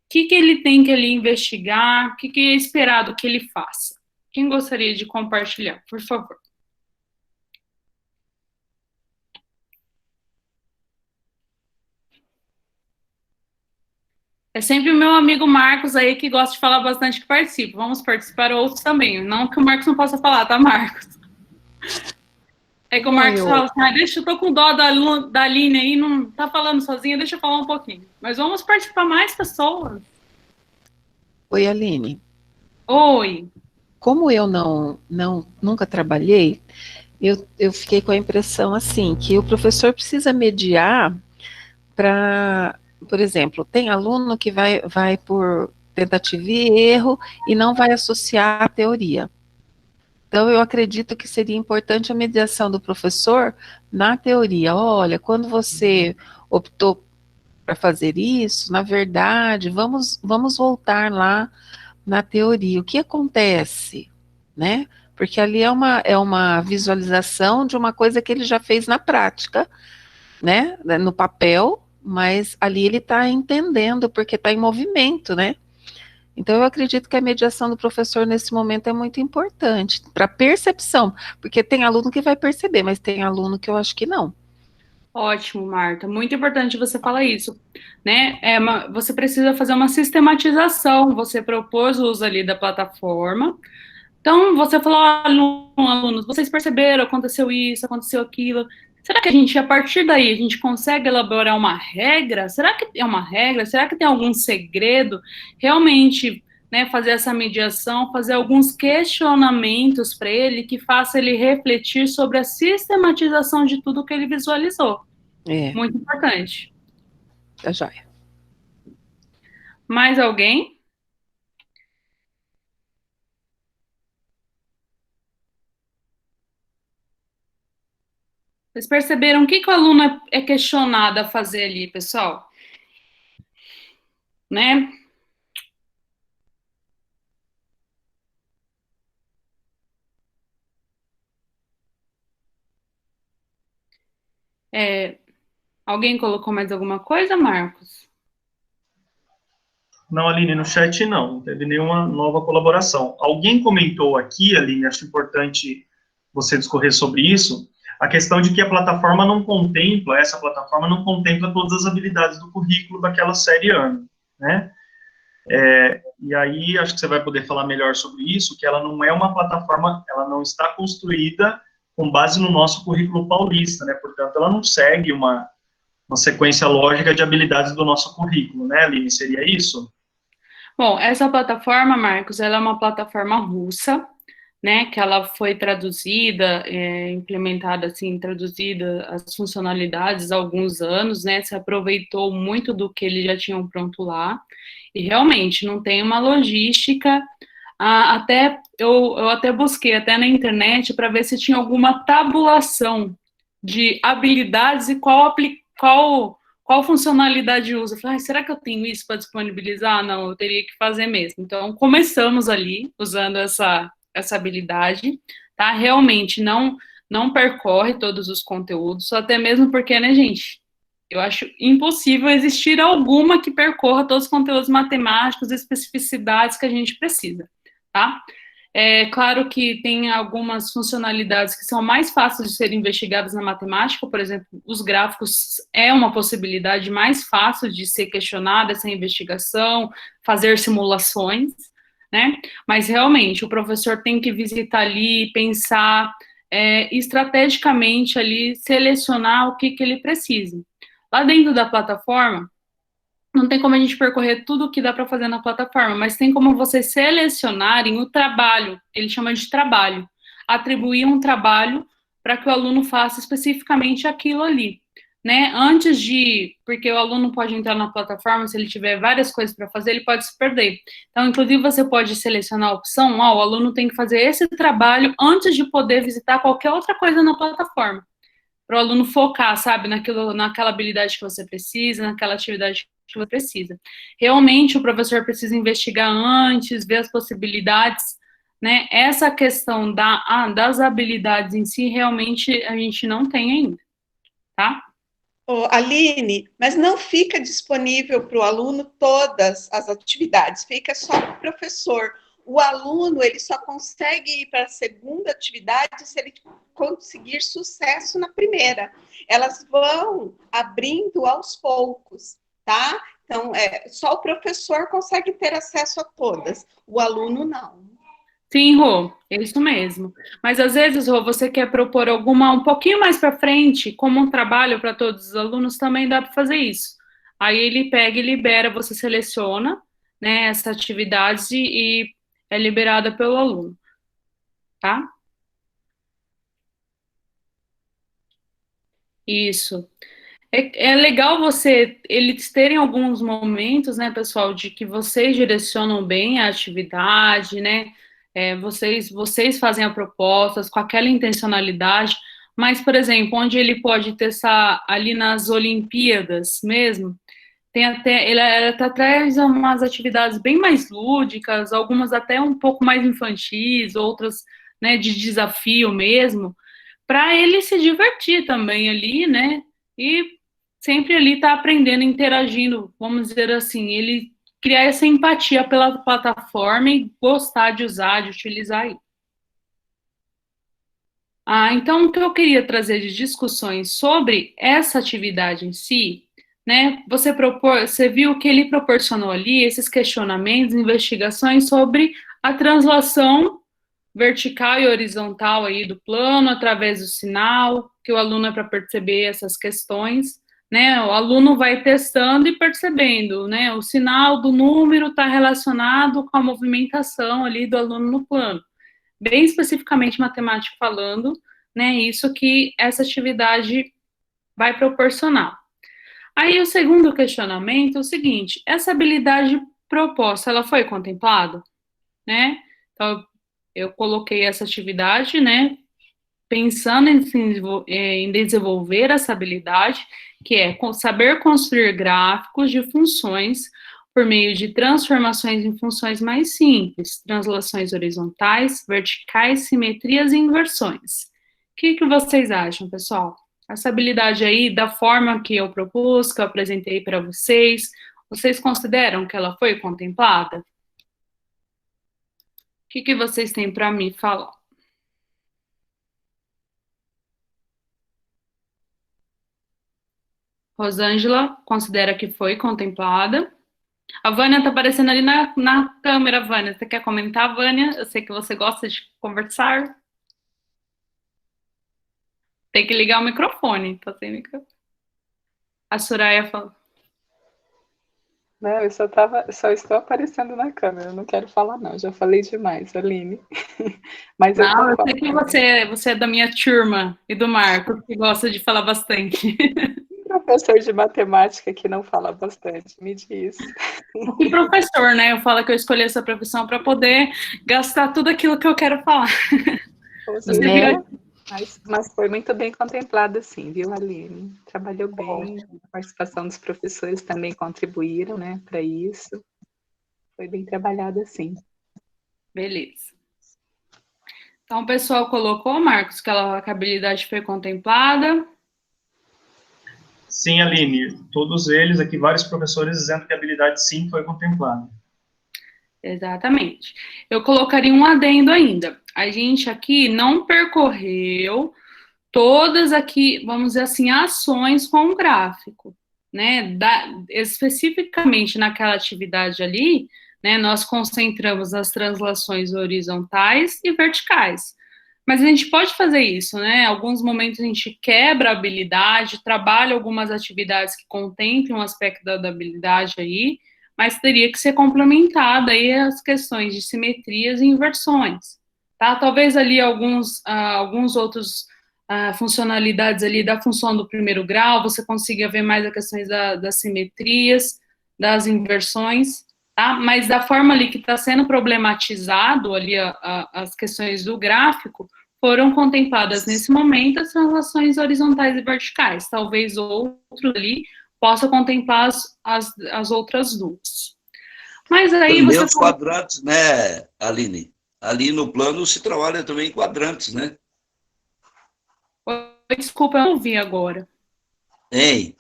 que ele tem que ali investigar? O que é esperado que ele faça? Quem gostaria de compartilhar, por favor? É sempre o meu amigo Marcos aí que gosta de falar bastante que participa. Vamos participar outros também. Não que o Marcos não possa falar, tá, Marcos? É que o Marcos fala assim, deixa, eu tô com dó da Aline aí, não tá falando sozinha, deixa eu falar um pouquinho. Mas vamos partir para mais pessoas. Oi, Aline. Oi. Como eu nunca trabalhei, eu fiquei com a impressão assim, que o professor precisa mediar para, por exemplo, tem aluno que vai por tentativa e erro e não vai associar a teoria. Então, eu acredito que seria importante a mediação do professor na teoria. Olha, quando você optou para fazer isso, na verdade, vamos voltar lá na teoria. O que acontece, né? Porque ali é uma visualização de uma coisa que ele já fez na prática, né? No papel, mas ali ele está entendendo, porque está em movimento, né? Então, eu acredito que a mediação do professor nesse momento é muito importante, para percepção, porque tem aluno que vai perceber, mas tem aluno que eu acho que não. Ótimo, Marta. Muito importante você falar isso, né? Você precisa fazer uma sistematização. Você propôs o uso ali da plataforma. Então, você falou, alunos, vocês perceberam, aconteceu isso, aconteceu aquilo. Será que a partir daí, a gente consegue elaborar uma regra? Será que é uma regra? Será que tem algum segredo? Realmente, né, fazer essa mediação, fazer alguns questionamentos para ele que faça ele refletir sobre a sistematização de tudo que ele visualizou. Muito importante. Tá joia. Mais alguém? Vocês perceberam o que o aluno é questionado a fazer ali, pessoal? Né? Alguém colocou mais alguma coisa, Marcos? Não, Aline, no chat não teve nenhuma nova colaboração. Alguém comentou aqui, Aline, acho importante você discorrer sobre isso, a questão de que essa plataforma não contempla todas as habilidades do currículo daquela série ano, né? E aí, acho que você vai poder falar melhor sobre isso, que ela não é uma plataforma, ela não está construída com base no nosso currículo paulista, né? Portanto, ela não segue uma sequência lógica de habilidades do nosso currículo, né, Aline? Seria isso? Bom, essa plataforma, Marcos, ela é uma plataforma russa, né, que ela foi traduzida, implementada, assim, traduzida as funcionalidades há alguns anos, né, se aproveitou muito do que eles já tinham pronto lá, e realmente não tem uma logística, eu até busquei até na internet para ver se tinha alguma tabulação de habilidades e qual funcionalidade usa. Eu falei, será que eu tenho isso para disponibilizar? Não, eu teria que fazer mesmo. Então, começamos ali, usando essa habilidade, tá? Realmente não percorre todos os conteúdos, até mesmo porque, né, gente, eu acho impossível existir alguma que percorra todos os conteúdos matemáticos e especificidades que a gente precisa, tá? É claro que tem algumas funcionalidades que são mais fáceis de serem investigadas na matemática, por exemplo, os gráficos é uma possibilidade mais fácil de ser questionada essa investigação, fazer simulações, né? Mas realmente o professor tem que visitar ali, pensar estrategicamente ali, selecionar o que ele precisa. Lá dentro da plataforma, não tem como a gente percorrer tudo o que dá para fazer na plataforma, mas tem como vocês selecionarem o trabalho, ele chama de trabalho, atribuir um trabalho para que o aluno faça especificamente aquilo ali, né? Porque o aluno pode entrar na plataforma, se ele tiver várias coisas para fazer, ele pode se perder. Então, inclusive, você pode selecionar a opção, o aluno tem que fazer esse trabalho antes de poder visitar qualquer outra coisa na plataforma, para o aluno focar, sabe, naquela habilidade que você precisa, naquela atividade que você precisa. Realmente, o professor precisa investigar antes, ver as possibilidades, né? Essa questão das habilidades em si, realmente, a gente não tem ainda, tá? Aline, mas não fica disponível para o aluno todas as atividades, fica só para o professor. O aluno, ele só consegue ir para a segunda atividade se ele conseguir sucesso na primeira. Elas vão abrindo aos poucos, tá? Então, só o professor consegue ter acesso a todas, o aluno não. Sim, Rô, é isso mesmo. Mas às vezes, Rô, você quer propor alguma um pouquinho mais para frente, como um trabalho para todos os alunos, também dá para fazer isso. Aí ele pega e libera, você seleciona, né, essa atividade e é liberada pelo aluno, tá? Isso. É legal eles terem alguns momentos, né, pessoal, de que vocês direcionam bem a atividade, né? Vocês fazem a propostas com aquela intencionalidade, mas, por exemplo, onde ele pode testar ali nas Olimpíadas mesmo, tem até, ele até traz umas atividades bem mais lúdicas, algumas até um pouco mais infantis, outras, né, de desafio mesmo, para ele se divertir também ali, né? E sempre ali tá aprendendo, interagindo, vamos dizer assim, ele criar essa empatia pela plataforma e gostar de usar, de utilizar aí. Então, o que eu queria trazer de discussões sobre essa atividade em si, né? Você viu que ele proporcionou ali esses questionamentos, investigações sobre a translação vertical e horizontal aí do plano através do sinal, que o aluno é para perceber essas questões, né? O aluno vai testando e percebendo, né? O sinal do número está relacionado com a movimentação ali do aluno no plano. Bem especificamente matemático falando, né? Isso que essa atividade vai proporcionar. Aí o segundo questionamento é o seguinte: essa habilidade proposta, ela foi contemplada, né? Então, eu coloquei essa atividade, né, pensando em desenvolver essa habilidade, que é saber construir gráficos de funções por meio de transformações em funções mais simples, translações horizontais, verticais, simetrias e inversões. O que vocês acham, pessoal? Essa habilidade aí, da forma que eu propus, que eu apresentei para vocês, vocês consideram que ela foi contemplada? O que vocês têm para me falar? Rosângela considera que foi contemplada. A Vânia está aparecendo ali na câmera, Vânia. Você quer comentar, Vânia? Eu sei que você gosta de conversar. Tem que ligar o microfone, tá sem microfone. A Soraya falou. Não, eu só estou aparecendo na câmera, eu não quero falar não, já falei demais, Aline. Mas eu Não, eu sei concordo. que você é da minha turma e do Marco, que gosta de falar bastante. Professor de matemática que não fala bastante, me diz. E professor, né? Eu falo que eu escolhi essa profissão para poder gastar tudo aquilo que eu quero falar. Você viu? Mas foi muito bem contemplado, sim, viu, Aline? Trabalhou bem, a participação dos professores também contribuíram, né, para isso. Foi bem trabalhado, assim. Beleza. Então, o pessoal colocou, Marcos, que a habilidade foi contemplada. Sim, Aline, todos eles aqui, vários professores dizendo que a habilidade sim foi contemplada. Exatamente. Eu colocaria um adendo ainda. A gente aqui não percorreu todas aqui, vamos dizer assim, ações com o gráfico, né? Especificamente naquela atividade ali, né? Nós concentramos nas translações horizontais e verticais. Mas a gente pode fazer isso, né? Alguns momentos a gente quebra a habilidade, trabalha algumas atividades que contemplem um aspecto da habilidade aí, mas teria que ser complementada aí as questões de simetrias e inversões, tá? Talvez ali alguns outros funcionalidades ali da função do primeiro grau, você consiga ver mais as questões das simetrias, das inversões, tá? Mas da forma ali que está sendo problematizado ali as questões do gráfico, foram contempladas nesse momento as translações horizontais e verticais. Talvez outro ali possa contemplar as outras duas. Mas aí também você... os quadrantes, né, Aline? Ali no plano se trabalha também em quadrantes, né? Desculpa, eu não ouvi agora. Tem.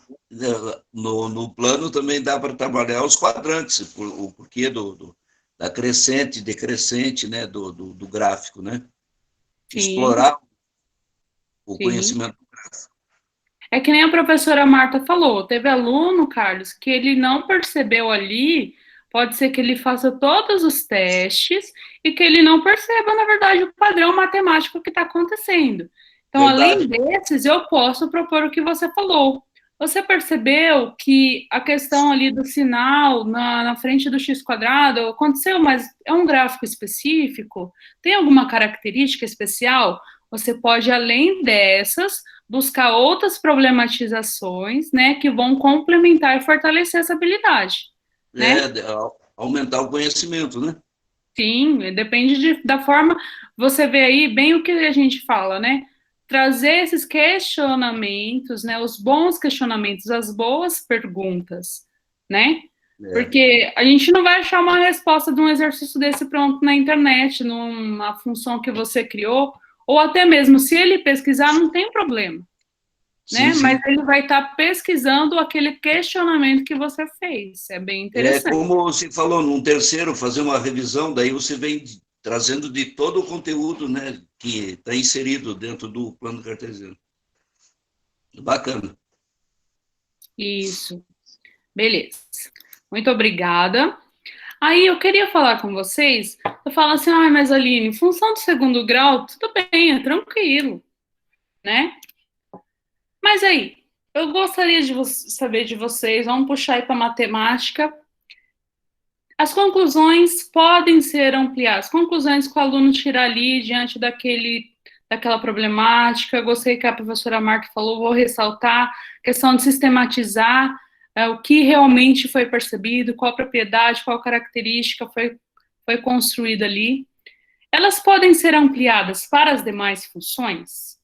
No plano também dá para trabalhar os quadrantes, o porquê da crescente, decrescente, né, do gráfico, né? Sim. Explorar o Sim. conhecimento do gráfico. É que nem a professora Marta falou, teve aluno, Carlos, que ele não percebeu ali, Pode ser que ele faça todos os testes e que ele não perceba, na verdade, o padrão matemático que está acontecendo. Então, além desses, eu posso propor o que você falou. Você percebeu que a questão ali do sinal na frente do x quadrado aconteceu, mas é um gráfico específico? Tem alguma característica especial? Você pode, além dessas, buscar outras problematizações, né, que vão complementar e fortalecer essa habilidade. Né? Aumentar o conhecimento, né? Sim, depende da forma. Você vê aí bem o que a gente fala, né? Trazer esses questionamentos, né? Os bons questionamentos, as boas perguntas, né? Porque a gente não vai achar uma resposta de um exercício desse pronto na internet, numa função que você criou, ou até mesmo se ele pesquisar, não tem problema. Né? Sim. Mas ele vai estar pesquisando aquele questionamento que você fez. É bem interessante. É como você falou, num terceiro, fazer uma revisão, daí você vem trazendo de todo o conteúdo, né, que está inserido dentro do plano cartesiano. Bacana. Isso. Beleza. Muito obrigada. Aí eu queria falar com vocês, eu falo assim, mas Aline, função de segundo grau, tudo bem, é tranquilo, né? Mas aí, eu gostaria de saber de vocês, vamos puxar aí para matemática. As conclusões podem ser ampliadas. Conclusões que o aluno tira ali diante daquela problemática. Eu gostei que a professora Marta falou, vou ressaltar, questão de sistematizar o que realmente foi percebido, qual propriedade, qual característica foi construída ali. Elas podem ser ampliadas para as demais funções?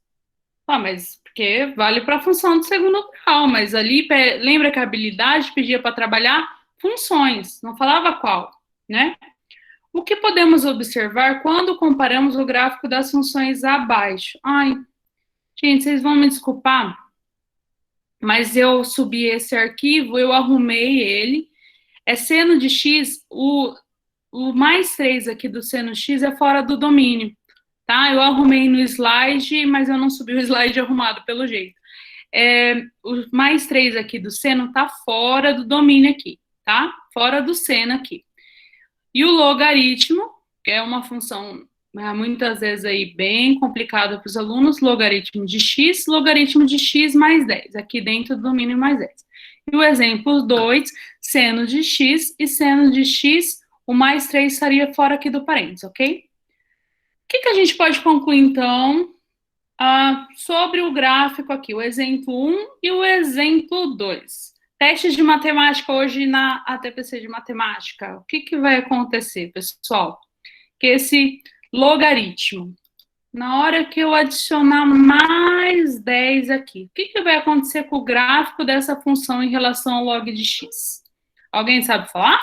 Mas porque vale para a função do segundo grau, mas ali, lembra que a habilidade pedia para trabalhar funções, não falava qual, né? O que podemos observar quando comparamos o gráfico das funções abaixo? Gente, vocês vão me desculpar, mas eu subi esse arquivo, eu arrumei ele, é seno de x, o mais 3 aqui do seno x é fora do domínio, tá? Eu arrumei no slide, mas eu não subi o slide arrumado, pelo jeito. O mais 3 aqui do seno tá fora do domínio aqui, tá? Fora do seno aqui. E o logaritmo, que é uma função muitas vezes aí bem complicada para os alunos, logaritmo de x mais 10, aqui dentro do domínio mais 10. E o exemplo 2, seno de x e seno de x, o mais 3 estaria fora aqui do parênteses, ok? O que a gente pode concluir, então, sobre o gráfico aqui, o exemplo 1 e o exemplo 2? Testes de matemática hoje na ATPC de matemática. O que vai acontecer, pessoal? Que esse logaritmo, na hora que eu adicionar mais 10 aqui, o que vai acontecer com o gráfico dessa função em relação ao log de x? Alguém sabe falar?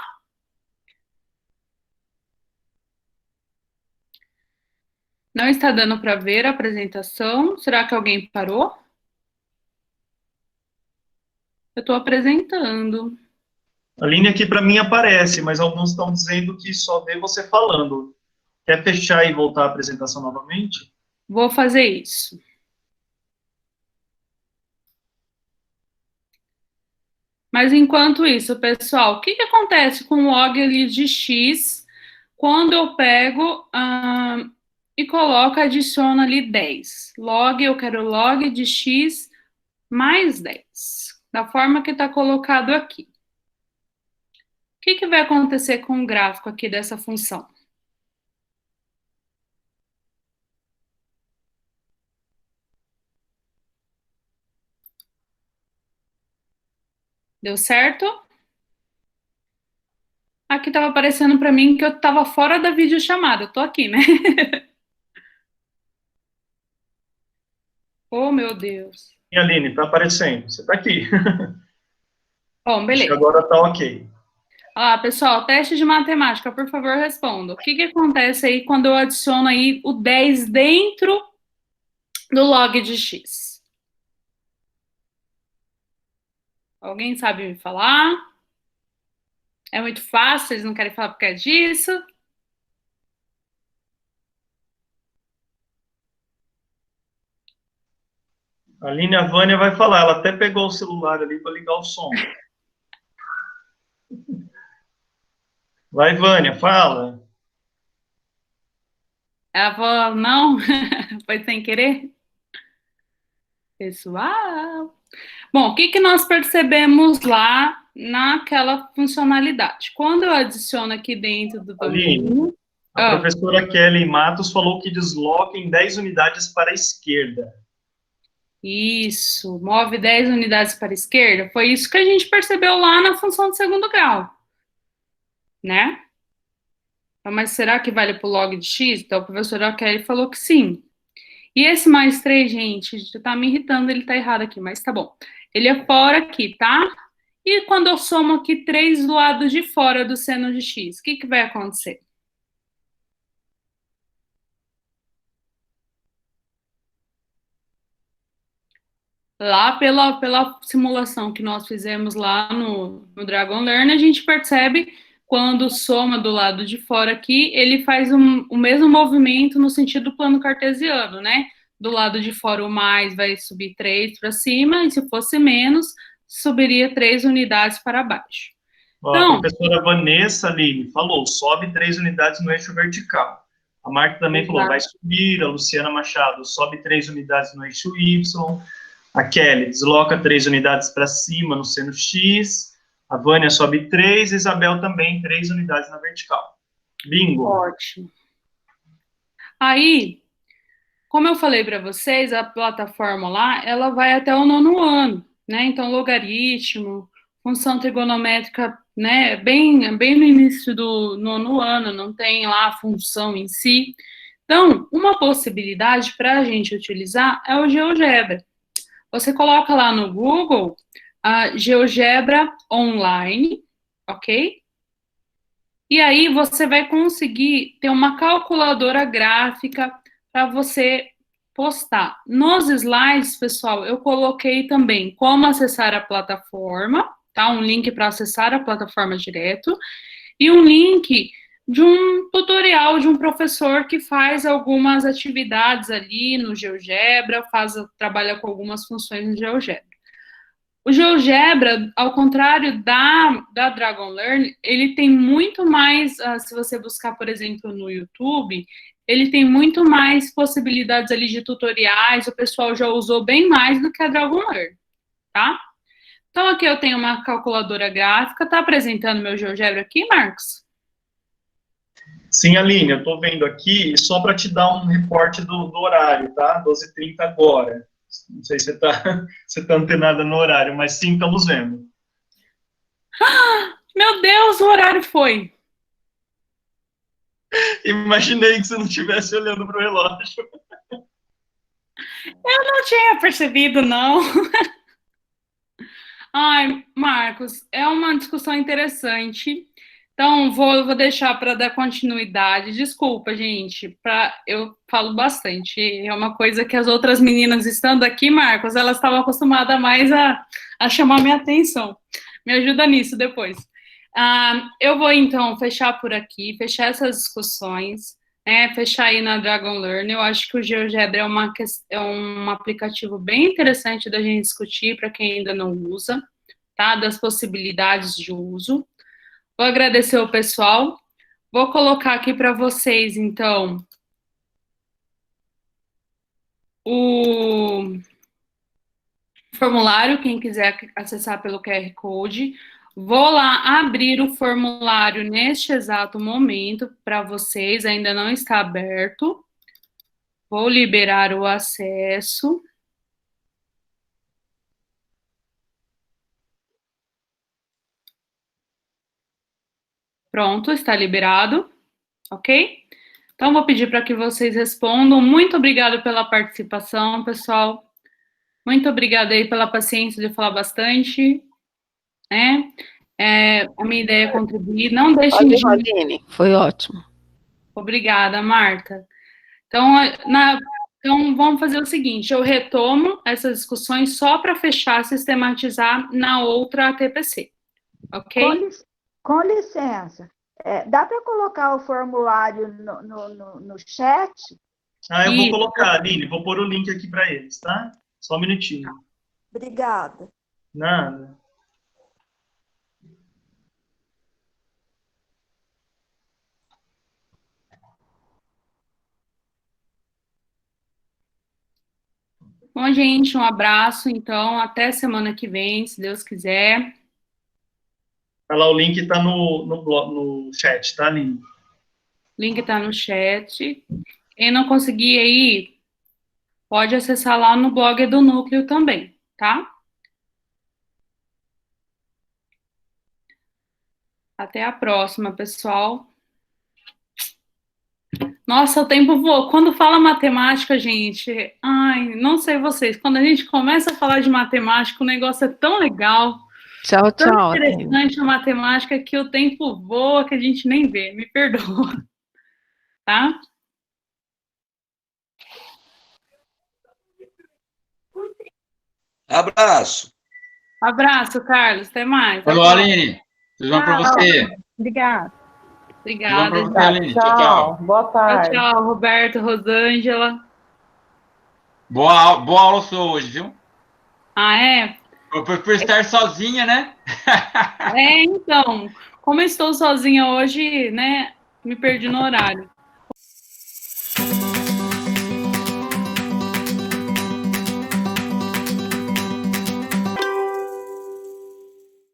Não está dando para ver a apresentação. Será que alguém parou? Eu estou apresentando. A linha aqui para mim aparece, mas alguns estão dizendo que só vê você falando. Quer fechar e voltar a apresentação novamente? Vou fazer isso. Mas enquanto isso, pessoal, o que acontece com o log ali de x quando eu pego e coloco, adiciono ali 10? Eu quero log de x mais 10, da forma que está colocado aqui. O que vai acontecer com o gráfico aqui dessa função? Deu certo? Aqui estava aparecendo para mim que eu estava fora da videochamada. Eu tô aqui, né? Oh, meu Deus. E Aline, tá aparecendo. Você tá aqui. Bom, beleza. Acho que agora tá ok. Pessoal, teste de matemática, por favor, responda. O que acontece aí quando eu adiciono aí o 10 dentro do log de x? Alguém sabe me falar? É muito fácil, vocês não querem falar por causa disso? A Aline, a Vânia vai falar. Ela até pegou o celular ali para ligar o som. Vai, Vânia, fala. Ela falou, não, foi sem querer. Pessoal. Bom, o que que nós percebemos lá naquela funcionalidade? Quando eu adiciono aqui dentro do Aline, domínio... a professora Kelly Matos falou que desloca em 10 unidades para a esquerda. Isso, move 10 unidades para a esquerda. Foi isso que a gente percebeu lá na função de segundo grau, né? Então, mas será que vale para o log de x? Então, a professora Kelly falou que sim. E esse mais 3, gente, já tá me irritando, ele tá errado aqui, mas tá bom. Ele é fora aqui, tá? E quando eu somo aqui 3 do lado de fora do seno de x, o que que vai acontecer? Lá pela simulação que nós fizemos lá no Dragon Learn, a gente percebe quando soma do lado de fora aqui, ele faz o mesmo movimento no sentido do plano cartesiano, né? Do lado de fora o mais vai subir 3 para cima, e se fosse menos, subiria 3 unidades para baixo. Ó, a professora Vanessa Aline falou, sobe 3 unidades no eixo vertical. A Marta também falou, vai subir. A Luciana Machado, sobe 3 unidades no eixo Y. A Kelly desloca 3 unidades para cima no seno X. A Vânia sobe 3. A Isabel também 3 unidades na vertical. Bingo. Ótimo. Aí, como eu falei para vocês, a plataforma lá, ela vai até o 9º ano, né? Então, logaritmo, função trigonométrica, né? Bem no início do 9º ano, não tem lá a função em si. Então, uma possibilidade para a gente utilizar é o GeoGebra. Você coloca lá no Google a GeoGebra online, ok? E aí você vai conseguir ter uma calculadora gráfica para você postar. Nos slides, pessoal, eu coloquei também como acessar a plataforma, tá? Um link para acessar a plataforma direto e um link de um tutorial de um professor que faz algumas atividades ali no GeoGebra, trabalha com algumas funções no GeoGebra. O GeoGebra, ao contrário da Dragon Learn, ele tem muito mais, se você buscar, por exemplo, no YouTube, ele tem muito mais possibilidades ali de tutoriais, o pessoal já usou bem mais do que a Dragon Learn, tá? Então, aqui eu tenho uma calculadora gráfica, tá apresentando meu GeoGebra aqui, Marcos? Sim, Aline, eu estou vendo aqui, só para te dar um reporte do horário, tá? 12h30 agora. Não sei se você tá antenada no horário, mas sim, estamos vendo. Meu Deus, o horário foi. Imaginei que você não estivesse olhando para o relógio. Eu não tinha percebido, não. Ai, Marcos, é uma discussão interessante. Então, vou deixar para dar continuidade. Desculpa, gente, eu falo bastante. É uma coisa que as outras meninas estando aqui, Marcos, elas estavam acostumadas mais a chamar minha atenção. Me ajuda nisso depois. Eu vou, então, fechar por aqui, fechar essas discussões, né, fechar aí na Dragon Learn. Eu acho que o GeoGebra é um aplicativo bem interessante da gente discutir para quem ainda não usa, tá? Das possibilidades de uso. Vou agradecer o pessoal. Vou colocar aqui para vocês, então, o formulário, quem quiser acessar pelo QR Code. Vou lá abrir o formulário neste exato momento para vocês, ainda não está aberto. Vou liberar o acesso. Pronto, está liberado, ok? Então, vou pedir para que vocês respondam. Muito obrigada pela participação, pessoal. Muito obrigada aí pela paciência de falar bastante, né? A minha ideia é contribuir. Não deixem de... Aline, foi ótimo. Obrigada, Marta. Então, então, vamos fazer o seguinte, eu retomo essas discussões só para fechar, sistematizar na outra TPC, ok? Com licença, dá para colocar o formulário no chat? Eu vou colocar, Aline, vou pôr o link aqui para eles, tá? Só um minutinho. Obrigada. Nada. Bom, gente, um abraço, então, até semana que vem, se Deus quiser. Tá lá, o link tá no chat, tá, Aline? Link tá no chat. Quem não conseguir aí, pode acessar lá no blog do Núcleo também, tá? Até a próxima, pessoal. Nossa, o tempo voou. Quando fala matemática, gente, ai, não sei vocês, quando a gente começa a falar de matemática, o negócio é tão legal, Tchau, tão tchau. interessante a matemática que o tempo voa que a gente nem vê. Me perdoa, tá? Abraço. Abraço, Carlos. Até mais. Falou, Aline. Tudo bom para você? Obrigada. Obrigada. Tudo bom pra você, Aline. Tchau, tchau. Boa tarde. Tchau, tchau, Roberto, Rosângela. Boa aula sua hoje, viu? Ah, é? Por estar sozinha, né? Então, como eu estou sozinha hoje, né, me perdi no horário.